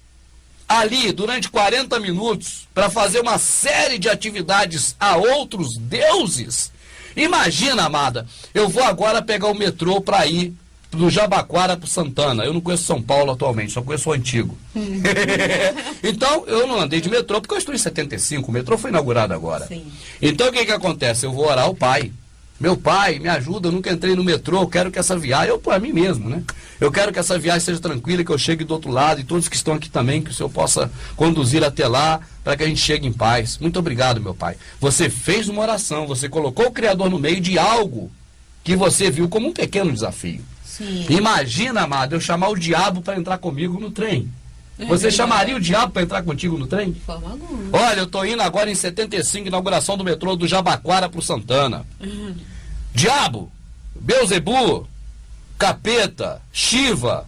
ali durante 40 minutos para fazer uma série de atividades a outros deuses, imagina, amada, eu vou agora pegar o metrô para ir do Jabaquara para Santana. Eu não conheço São Paulo atualmente, só conheço o antigo. Então, eu não andei de metrô, porque eu estou em 75, o metrô foi inaugurado agora. Sim. Então, o que acontece? Eu vou orar ao pai. Meu pai, me ajuda, eu nunca entrei no metrô, eu quero que essa viagem, eu para mim mesmo, né? Eu quero que essa viagem seja tranquila, que eu chegue do outro lado, e todos que estão aqui também, que o Senhor possa conduzir até lá, para que a gente chegue em paz. Muito obrigado, meu pai. Você fez uma oração, você colocou o Criador no meio de algo que você viu como um pequeno desafio. Sim. Imagina, amado, eu chamar o diabo para entrar comigo no trem. Você chamaria o diabo para entrar contigo no trem? De forma alguma. Olha, eu estou indo agora em 75, inauguração do metrô do Jabaquara para o Santana. Diabo, Beuzebu, Capeta, Shiva,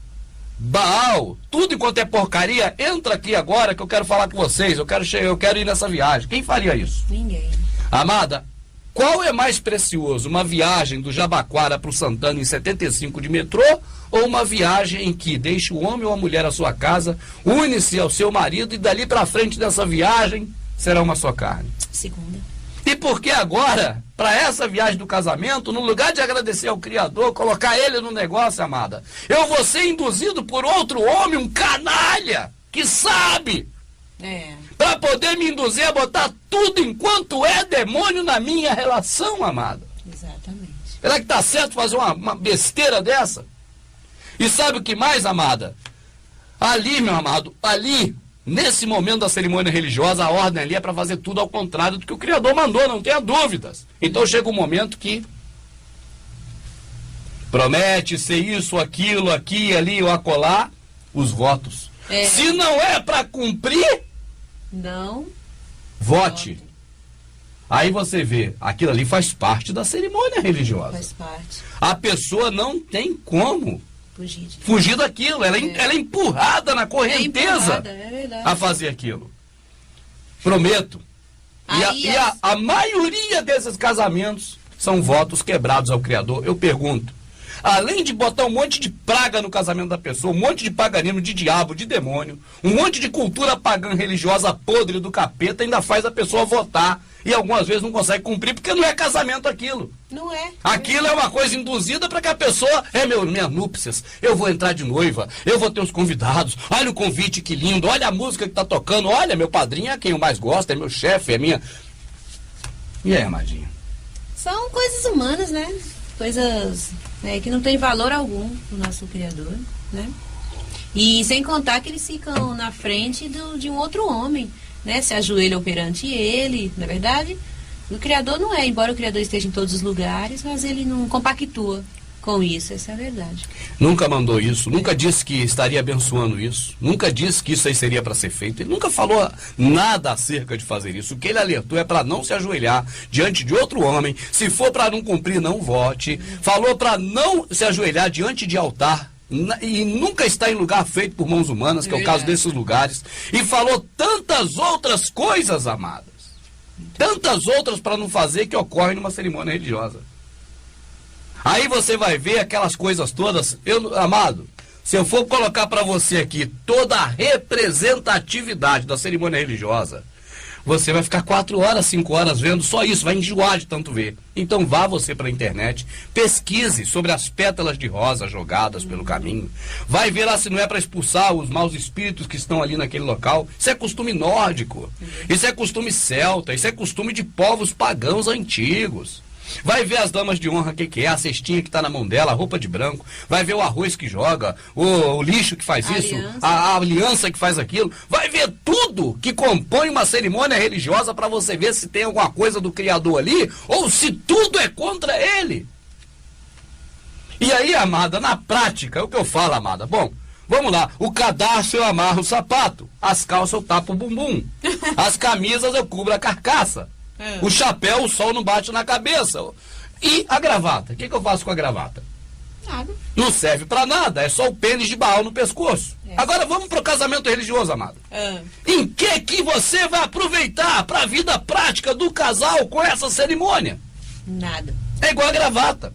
Baal, tudo enquanto é porcaria, entra aqui agora que eu quero falar com vocês, eu quero ir nessa viagem. Quem faria isso? Ninguém. Amada, Qual é mais precioso? Uma viagem do Jabaquara para o Santana em 75 de metrô, ou uma viagem em que deixa o homem ou a mulher à sua casa, une-se ao seu marido e dali para frente dessa viagem será uma só carne? Segunda. E por que agora, para essa viagem do casamento, no lugar de agradecer ao Criador, colocar ele no negócio, amada, eu vou ser induzido por outro homem, um canalha, que sabe, para poder me induzir a botar tudo enquanto é demônio na minha relação, amada? Exatamente. Será que tá certo fazer uma besteira dessa? E sabe o que mais, amada? Ali, meu amado, ali, nesse momento da cerimônia religiosa, a ordem ali é para fazer tudo ao contrário do que o Criador mandou, não tenha dúvidas. Então chega um momento que promete ser isso, aquilo, aqui, ali ou acolá, os votos. Se não é para cumprir, não vote. Aí você vê, aquilo ali faz parte da cerimônia religiosa. Faz parte. A pessoa não tem como fugir daquilo, ela é empurrada na correnteza a fazer aquilo. Prometo. A maioria desses casamentos são votos quebrados ao Criador. Eu pergunto, além de botar um monte de praga no casamento da pessoa, um monte de paganismo, de diabo, de demônio, um monte de cultura pagã religiosa podre do capeta, ainda faz a pessoa votar. E algumas vezes não consegue cumprir porque não é casamento aquilo. Não é. Aquilo é uma coisa induzida para que a pessoa, minhas núpcias, eu vou entrar de noiva, eu vou ter os convidados, olha o convite que lindo, olha a música que está tocando, olha, meu padrinho é quem eu mais gosto, é meu chefe, é minha... E aí, amadinha? São coisas humanas, né? Coisas que não tem valor algum do nosso Criador, né? E sem contar que eles ficam na frente de um outro homem, né? Se ajoelham perante ele, na verdade, o Criador não é, embora o Criador esteja em todos os lugares, mas ele não compactua com isso, essa é a verdade. Nunca mandou isso, nunca disse que estaria abençoando isso, nunca disse que isso aí seria para ser feito, ele nunca falou nada acerca de fazer isso. O que ele alertou é para não se ajoelhar diante de outro homem, se for para não cumprir, não vote, falou para não se ajoelhar diante de altar, e nunca está em lugar feito por mãos humanas, que é o caso desses lugares, e falou tantas outras coisas, amadas, tantas outras para não fazer que ocorrem numa cerimônia religiosa. Aí você vai ver aquelas coisas todas. Amado, se eu for colocar para você aqui toda a representatividade da cerimônia religiosa, você vai ficar 4 horas, 5 horas vendo só isso, vai enjoar de tanto ver. Então vá você para a internet, pesquise sobre as pétalas de rosa jogadas pelo caminho. Vai ver lá se não é para expulsar os maus espíritos que estão ali naquele local. Isso é costume nórdico, isso é costume celta, isso é costume de povos pagãos antigos. Vai ver as damas de honra, o que é, a cestinha que está na mão dela, a roupa de branco. Vai ver o arroz que joga, o lixo que faz isso, a aliança que faz aquilo. Vai ver tudo que compõe uma cerimônia religiosa para você ver se tem alguma coisa do Criador ali ou se tudo é contra ele. E aí, amada, na prática, é o que eu falo, amada. Bom, vamos lá. O cadarço eu amarro o sapato, as calças eu tapo o bumbum, as camisas eu cubro a carcaça. O chapéu, o sol não bate na cabeça. E a gravata? O que eu faço com a gravata? Nada. Não serve pra nada, é só o pênis de Baal no pescoço. Agora vamos pro casamento religioso, amado. Em que você vai aproveitar pra vida prática do casal com essa cerimônia? Nada. É igual a gravata.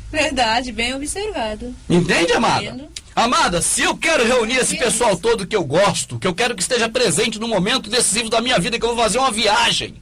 Verdade, bem observado. Entende, amada? Amada, se eu quero reunir esse pessoal todo que eu gosto, que eu quero que esteja presente no momento decisivo da minha vida, que eu vou fazer uma viagem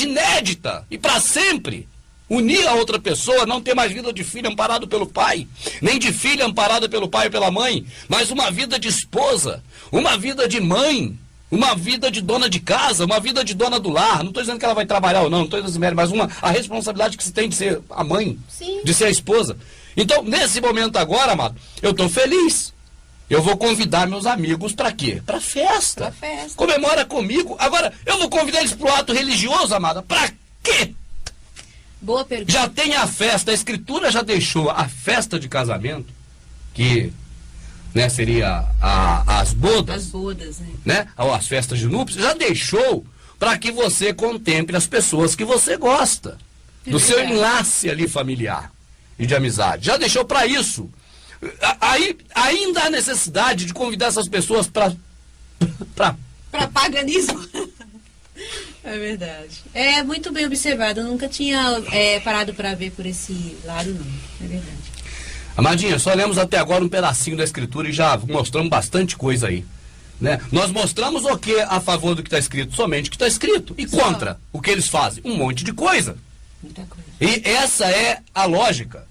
inédita e para sempre, unir a outra pessoa, não ter mais vida de filho amparado pelo pai, nem de filha amparada pelo pai ou pela mãe, mas uma vida de esposa, uma vida de mãe, uma vida de dona de casa, uma vida de dona do lar. Não estou dizendo que ela vai trabalhar ou não estou dizendo, mas a responsabilidade que se tem de ser a mãe, de ser a esposa. Então, nesse momento agora, amado, eu estou feliz. Eu vou convidar meus amigos para quê? Para festa. Comemora comigo. Agora, eu vou convidar eles para o ato religioso, amada. Para quê? Boa pergunta. Já tem a festa, a Escritura já deixou a festa de casamento, que seria as bodas. As bodas, Ou as festas de núpcias, já deixou para que você contemple as pessoas que você gosta. Do seu enlace ali familiar e de amizade. Já deixou para isso. Aí ainda há necessidade de convidar essas pessoas para paganismo. É verdade. É muito bem observado. Eu nunca tinha parado para ver por esse lado, não. É verdade. Amadinha, só lemos até agora um pedacinho da escritura e já mostramos bastante coisa aí. Né? Nós mostramos o que a favor do que está escrito? Somente o que está escrito. E contra o que eles fazem? Um monte de coisa. Muita coisa. E essa é a lógica.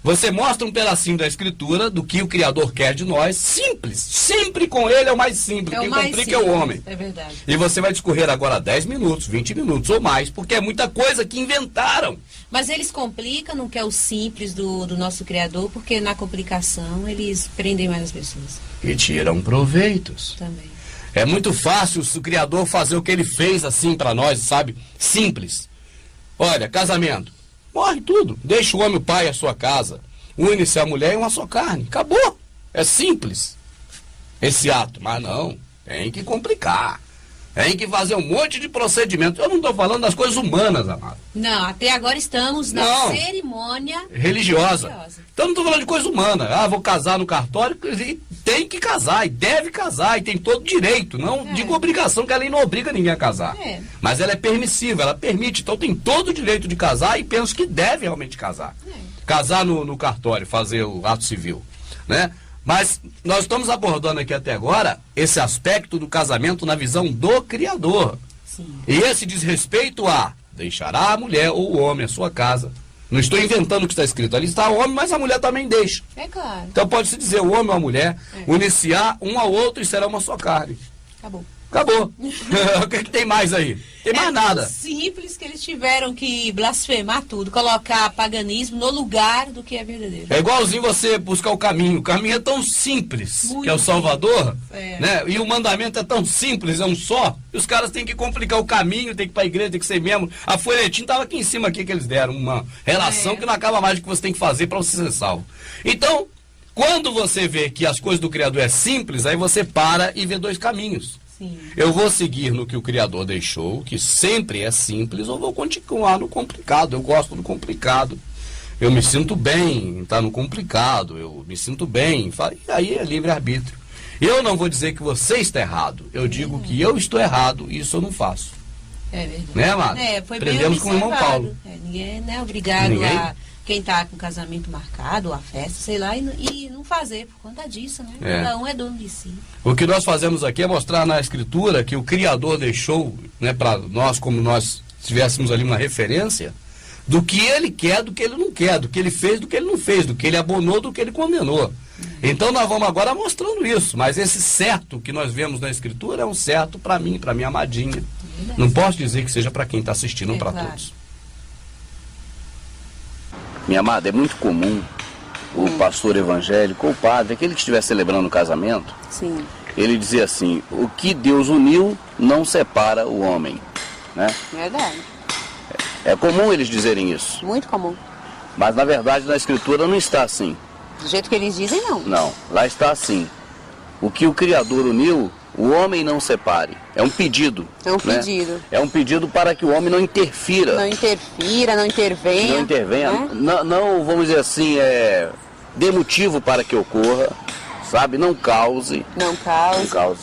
Você mostra um pedacinho da escritura do que o Criador quer de nós, simples. Sempre com ele é o mais simples. Quem complica é o homem. É verdade. E você vai discorrer agora 10 minutos, 20 minutos ou mais, porque é muita coisa que inventaram. Mas eles complicam, não quer o simples do nosso Criador, porque na complicação eles prendem mais as pessoas. E tiram proveitos. Também. É muito fácil o Criador fazer o que ele fez assim para nós, sabe? Simples. Olha, casamento. Morre tudo. Deixa o homem, o pai, a sua casa. Une-se a mulher em uma só carne. Acabou. É simples esse ato. Mas não. Tem que complicar. Tem que fazer um monte de procedimento. Eu não estou falando das coisas humanas, amado. Não, até agora estamos na cerimônia religiosa. Então não estou falando de coisa humana. Ah, vou casar no cartório. E tem que casar, e deve casar, e tem todo direito. Não digo obrigação, que a lei não obriga ninguém a casar. Mas ela é permissiva, ela permite. Então tem todo o direito de casar e penso que deve realmente casar. Casar no cartório, fazer o ato civil. Né? Mas nós estamos abordando aqui até agora esse aspecto do casamento na visão do Criador. Sim. E esse diz respeito a deixará a mulher ou o homem a sua casa. Não estou inventando o que está escrito. Ali está o homem, mas a mulher também deixa. É claro. Então pode-se dizer o homem ou a mulher, uniciar um ao outro e será uma só carne. Acabou. Acabou. O que tem mais aí? Tem mais nada. Simples que eles tiveram que blasfemar tudo, colocar paganismo no lugar do que é verdadeiro. É igualzinho você buscar o caminho. O caminho é tão simples, que é o Salvador, né? E o mandamento é tão simples, é um só. E os caras têm que complicar o caminho, tem que ir para a igreja, tem que ser membro. A folhetinha estava aqui em cima aqui que eles deram, uma relação que não acaba mais do que você tem que fazer para você ser salvo. Então, quando você vê que as coisas do Criador é simples, aí você para e vê dois caminhos. Sim. Eu vou seguir no que o Criador deixou, que sempre é simples, ou vou continuar no complicado. Eu gosto do complicado. Eu me sinto bem em estar no complicado. Eu me sinto bem. E aí é livre-arbítrio. Eu não vou dizer que você está errado. Eu digo que eu estou errado e isso eu não faço. É verdade. Né, amado? Foi Aprendemos bem com o irmão Paulo. Ninguém é obrigado a quem está com o casamento marcado, a festa, sei lá, e não fazer por conta disso, né? Cada um é dono de si. O que nós fazemos aqui é mostrar na Escritura que o Criador deixou, né, para nós, como nós tivéssemos ali uma referência, do que ele quer, do que ele não quer, do que ele fez, do que ele não fez, do que ele abonou, do que ele condenou. Então nós vamos agora mostrando isso, mas esse certo que nós vemos na Escritura é um certo para mim, para minha amadinha. Não posso dizer que seja para quem está assistindo ou para todos. Minha amada, é muito comum o pastor evangélico ou o padre, aquele que estiver celebrando o casamento, ele dizer assim: o que Deus uniu não separa o homem. Né? Verdade. É comum eles dizerem isso. Muito comum. Mas na verdade na Escritura não está assim. Do jeito que eles dizem, não. Não, lá está assim: o que o Criador uniu, o homem não separe. É um pedido. É um pedido. É um pedido para que o homem não interfira. Não interfira, não intervenha. Não intervenha. Não, vamos dizer assim, dê motivo para que ocorra, sabe? Não cause. Não cause. Não cause.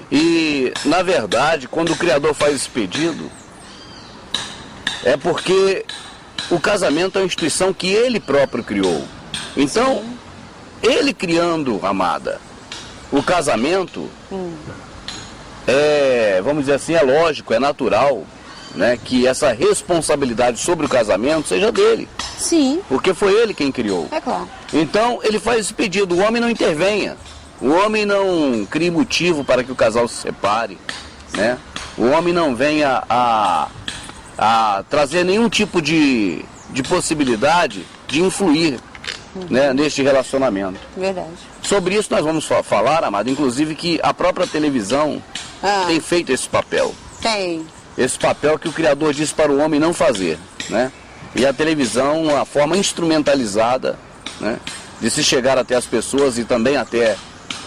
E, na verdade, quando o Criador faz esse pedido, é porque o casamento é uma instituição que ele próprio criou. Então, ele criando, amada, o casamento, vamos dizer assim, é lógico, é natural, né, que essa responsabilidade sobre o casamento seja dele. Sim. Porque foi ele quem criou. É claro. Então, ele faz esse pedido, o homem não intervenha. O homem não crie motivo para que o casal se separe, né? O homem não venha a trazer nenhum tipo de possibilidade de influir, né, neste relacionamento. Verdade. Sobre isso nós vamos falar, amado, inclusive que a própria televisão tem feito esse papel. Tem. Esse papel que o Criador disse para o homem não fazer, né? E a televisão, uma forma instrumentalizada, né, de se chegar até as pessoas e também até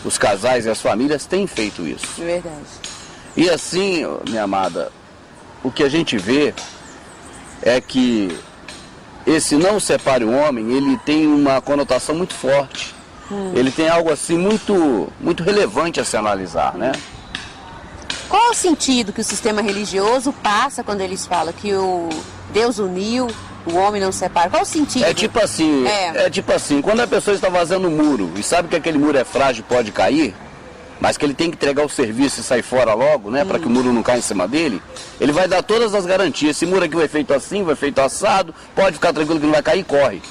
os casais e as famílias, tem feito isso. Verdade. E assim, minha amada, o que a gente vê é que esse não separe o homem, ele tem uma conotação muito forte. Ele tem algo assim muito relevante a se analisar, né? Qual sentido que o sistema religioso passa quando eles falam que o Deus uniu, o homem não separa? Qual o sentido? É tipo assim, quando a pessoa está fazendo um muro e sabe que aquele muro é frágil e pode cair, mas que ele tem que entregar o serviço e sair fora logo, né, para que o muro não caia em cima dele, ele vai dar todas as garantias. Esse muro aqui vai feito assim, vai feito assado, pode ficar tranquilo que não vai cair, corre.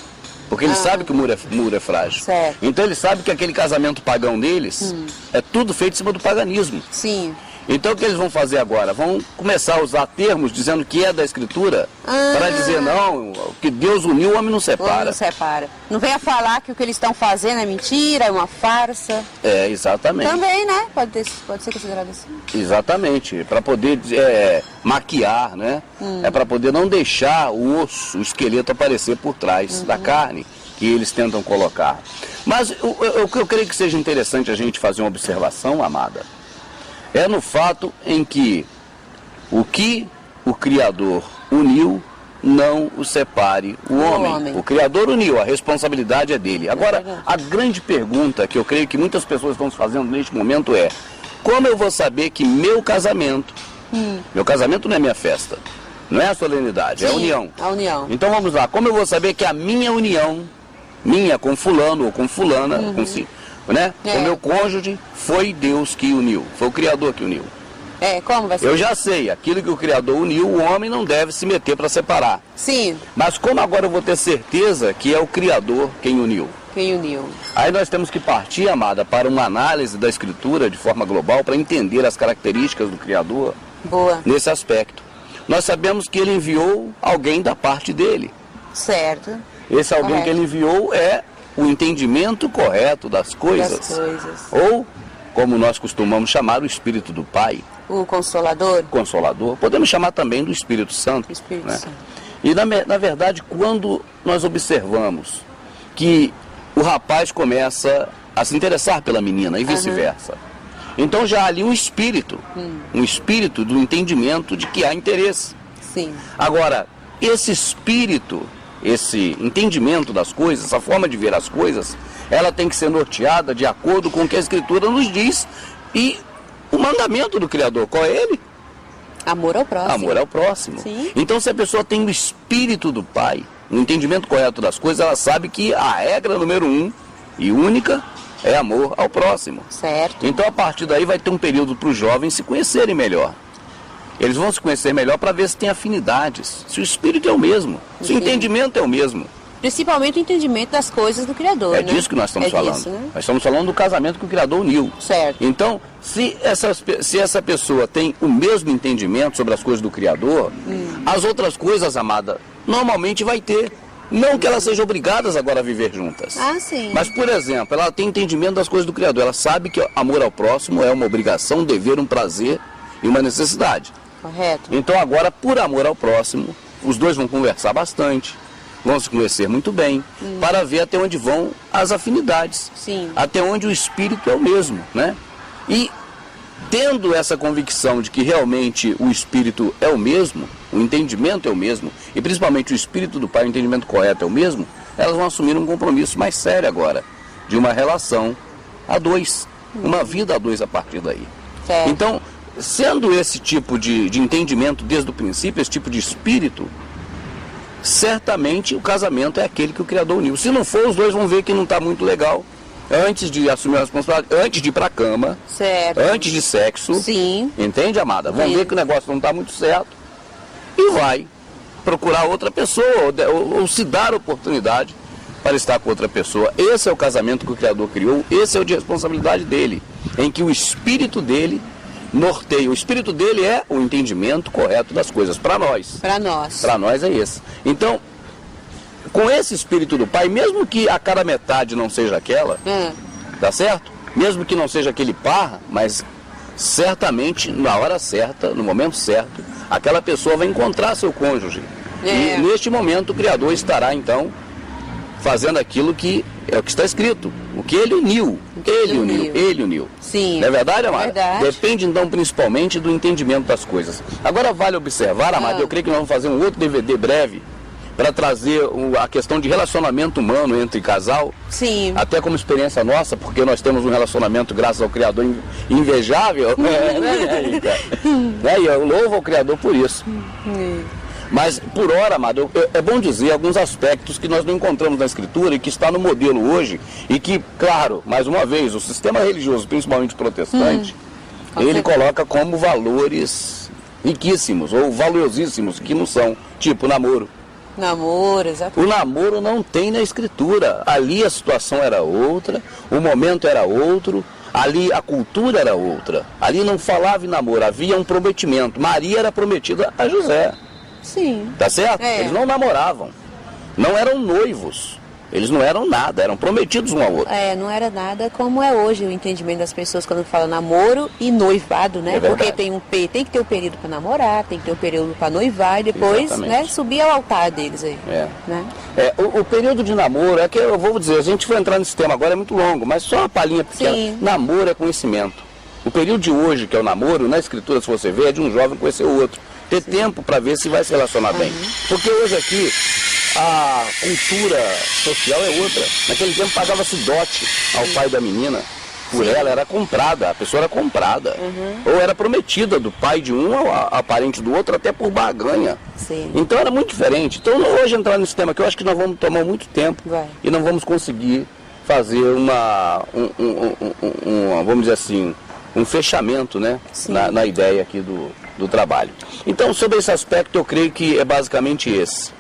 Porque ele sabe que o muro é frágil. Certo. Então ele sabe que aquele casamento pagão deles é tudo feito em cima do paganismo. Sim. Então o que eles vão fazer agora? Vão começar a usar termos dizendo que é da Escritura para dizer não, que Deus uniu, o homem não separa. O homem não separa. Não venha falar que o que eles estão fazendo é mentira, é uma farsa. É, exatamente. Também, né? Pode ser considerado assim. Exatamente, para poder maquiar, né? É para poder não deixar o osso, o esqueleto aparecer por trás da carne que eles tentam colocar. Mas eu creio que seja interessante a gente fazer uma observação, amada. É no fato em que o que o Criador uniu, não o separe o homem. O Criador uniu, a responsabilidade é dele. Agora, a grande pergunta que eu creio que muitas pessoas estão se fazendo neste momento é: como eu vou saber que meu casamento não é minha festa, não é a solenidade, é a união. A união. Então vamos lá, como eu vou saber que a minha união, minha com fulano ou com fulana, o meu cônjuge, foi Deus que uniu, foi o Criador que uniu. Como vai ser? Eu já sei, aquilo que o Criador uniu, o homem não deve se meter para separar. Sim. Mas como agora eu vou ter certeza que é o Criador quem uniu? Quem uniu. Aí nós temos que partir, amada, para uma análise da Escritura de forma global para entender as características do Criador. Boa. Nesse aspecto. Nós sabemos que ele enviou alguém da parte dele. Certo. Esse alguém que ele enviou é o entendimento correto das coisas. Ou, como nós costumamos chamar, o Espírito do Pai. O Consolador. Consolador. Podemos chamar também do Espírito Santo. Espírito Santo. E na verdade, quando nós observamos que o rapaz começa a se interessar pela menina e vice-versa, então já há ali um espírito do entendimento de que há interesse. Sim. Agora, esse espírito, esse entendimento das coisas, a forma de ver as coisas, ela tem que ser norteada de acordo com o que a Escritura nos diz. E o mandamento do Criador, qual é ele? Amor ao próximo. Amor ao próximo. Sim. Então, se a pessoa tem o espírito do Pai, o entendimento correto das coisas, ela sabe que a regra número 1 e única é amor ao próximo. Certo. Então, a partir daí, vai ter um período para os jovens se conhecerem melhor. Eles vão se conhecer melhor para ver se tem afinidades, se o espírito é o mesmo, se o entendimento é o mesmo. Principalmente o entendimento das coisas do Criador, É disso que nós estamos falando. Disso, né? Nós estamos falando do casamento que o Criador uniu. Certo. Então, se essa pessoa tem o mesmo entendimento sobre as coisas do Criador, as outras coisas, amada, normalmente vai ter. Não que elas sejam obrigadas agora a viver juntas. Ah, sim. Mas, por exemplo, ela tem entendimento das coisas do Criador. Ela sabe que amor ao próximo é uma obrigação, um dever, um prazer e uma necessidade. Correto. Então agora, por amor ao próximo, os dois vão conversar bastante, vão se conhecer muito bem, para ver até onde vão as afinidades. Sim. Até onde o espírito é o mesmo, né? E tendo essa convicção de que realmente o espírito é o mesmo, o entendimento é o mesmo, e principalmente o espírito do Pai, o entendimento correto é o mesmo, elas vão assumir um compromisso mais sério agora, de uma relação a dois, uma vida a dois a partir daí. Certo. Então, sendo esse tipo de entendimento desde o princípio, esse tipo de espírito, certamente o casamento é aquele que o Criador uniu. Se não for, os dois vão ver que não está muito legal. Antes de assumir a responsabilidade, antes de ir para a cama, certo, antes de sexo. Sim. Entende, amada? Vão ver que o negócio não está muito certo e vai procurar outra pessoa ou se dar oportunidade para estar com outra pessoa. Esse é o casamento que o Criador criou, esse é o de responsabilidade dele, em que o espírito dele norteia. O espírito dele é o entendimento correto das coisas para nós. Para nós. Para nós é esse. Então, com esse espírito do Pai, mesmo que a cada metade não seja aquela, tá certo? Mesmo que não seja aquele par, mas certamente na hora certa, no momento certo, aquela pessoa vai encontrar seu cônjuge. E neste momento o Criador estará então fazendo aquilo que é o que está escrito. O que ele uniu. Ele uniu. Sim. Não é verdade, amada? Verdade. Depende então principalmente do entendimento das coisas. Agora vale observar, amada, eu creio que nós vamos fazer um outro DVD breve, para trazer a questão de relacionamento humano entre casal. Sim. Até como experiência nossa, porque nós temos um relacionamento, graças ao Criador, invejável. E eu louvo ao Criador por isso. Mas, por hora, amado, é bom dizer alguns aspectos que nós não encontramos na Escritura e que está no modelo hoje e que, claro, mais uma vez, o sistema religioso, principalmente protestante, ele coloca como valores riquíssimos ou valiosíssimos, que não são, tipo namoro. Namoro, exatamente. O namoro não tem na Escritura. Ali a situação era outra, o momento era outro, ali a cultura era outra. Ali não falava em namoro, havia um prometimento. Maria era prometida a José. Sim. Tá certo? Eles não namoravam, não eram noivos, eles não eram nada, eram prometidos um ao outro. Não era nada como é hoje o entendimento das pessoas quando fala namoro e noivado, né? Porque tem que ter um período para namorar, tem que ter um período para noivar e depois, né, subir ao altar deles aí. Né? O período de namoro, é que eu vou dizer, a gente vai entrar nesse tema agora, é muito longo, mas só uma palhinha pequena. Sim. Namoro é conhecimento. O período de hoje, que é o namoro, na Escritura, se você ver, é de um jovem conhecer o outro. Ter tempo para ver se vai se relacionar bem. Porque hoje aqui a cultura social é outra. Naquele tempo pagava-se dote ao pai da menina. Por ela era comprada, a pessoa era comprada. Ou era prometida do pai de um ao parente do outro, até por barganha. Sim. Então era muito diferente. Então hoje entrar nesse tema aqui, eu acho que nós vamos tomar muito tempo e não vamos conseguir fazer vamos dizer assim, um fechamento, né, na ideia aqui do trabalho. Então, sobre esse aspecto, eu creio que é basicamente esse.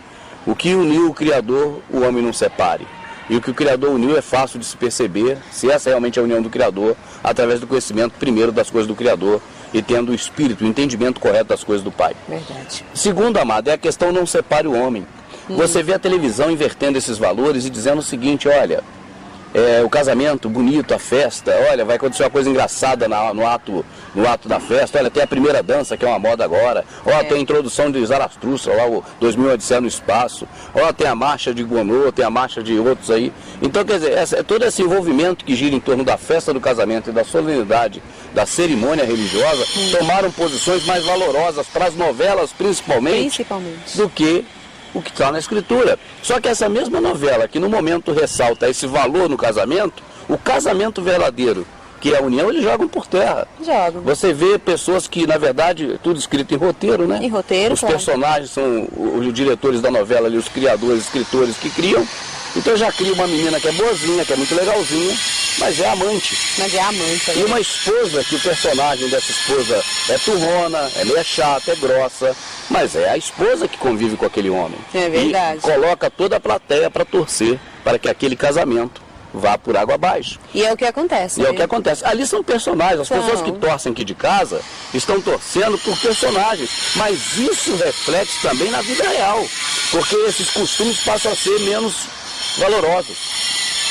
O que uniu o Criador, o homem não separe. E o que o Criador uniu é fácil de se perceber, se essa realmente é a união do Criador, através do conhecimento primeiro das coisas do Criador e tendo o espírito, o entendimento correto das coisas do Pai. Verdade. Segundo, amado, é a questão não separe o homem. Você vê a televisão invertendo esses valores e dizendo o seguinte, olha, o casamento bonito, a festa, olha, vai acontecer uma coisa engraçada no ato da festa, olha, tem a primeira dança, que é uma moda agora, tem a introdução de Zaratustra, lá o 2000 Odisseia no Espaço, tem a marcha de Gounod, tem a marcha de outros aí. Então, quer dizer, todo esse envolvimento que gira em torno da festa do casamento e da solenidade, da cerimônia religiosa, tomaram posições mais valorosas para as novelas, principalmente. Do que o que está na Escritura. Só que essa mesma novela, que no momento ressalta esse valor no casamento, o casamento verdadeiro, que é a união, eles jogam por terra. Jogam. Você vê pessoas que, na verdade, tudo escrito em roteiro, né? Em roteiro, os personagens são os diretores da novela ali, os criadores, escritores que criam. Então já cria uma menina que é boazinha, que é muito legalzinha, mas é amante. E uma esposa, que o personagem dessa esposa é turrona, é meio chata, é grossa, mas é a esposa que convive com aquele homem. É verdade. E coloca toda a plateia para torcer para que aquele casamento vá por água abaixo. E é o que acontece. E é o que acontece. Ali são personagens. As pessoas que torcem aqui de casa estão torcendo por personagens. Mas isso reflete também na vida real. Porque esses costumes passam a ser menos valorosos.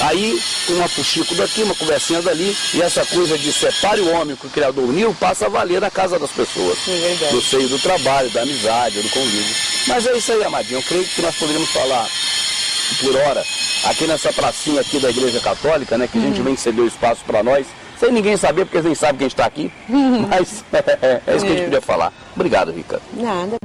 Aí, uma fuxico daqui, uma conversinha dali, e essa coisa de separe o homem que o Criador uniu passa a valer na casa das pessoas. No seio do trabalho, da amizade, do convívio. Mas é isso aí, amadinho. Eu creio que nós poderíamos falar por hora, aqui nessa pracinha aqui da Igreja Católica, né, que a gente vem ceder o espaço para nós, sem ninguém saber, porque eles nem sabem que a gente está aqui, mas é isso que a gente podia falar. Obrigado, Rica. Nada.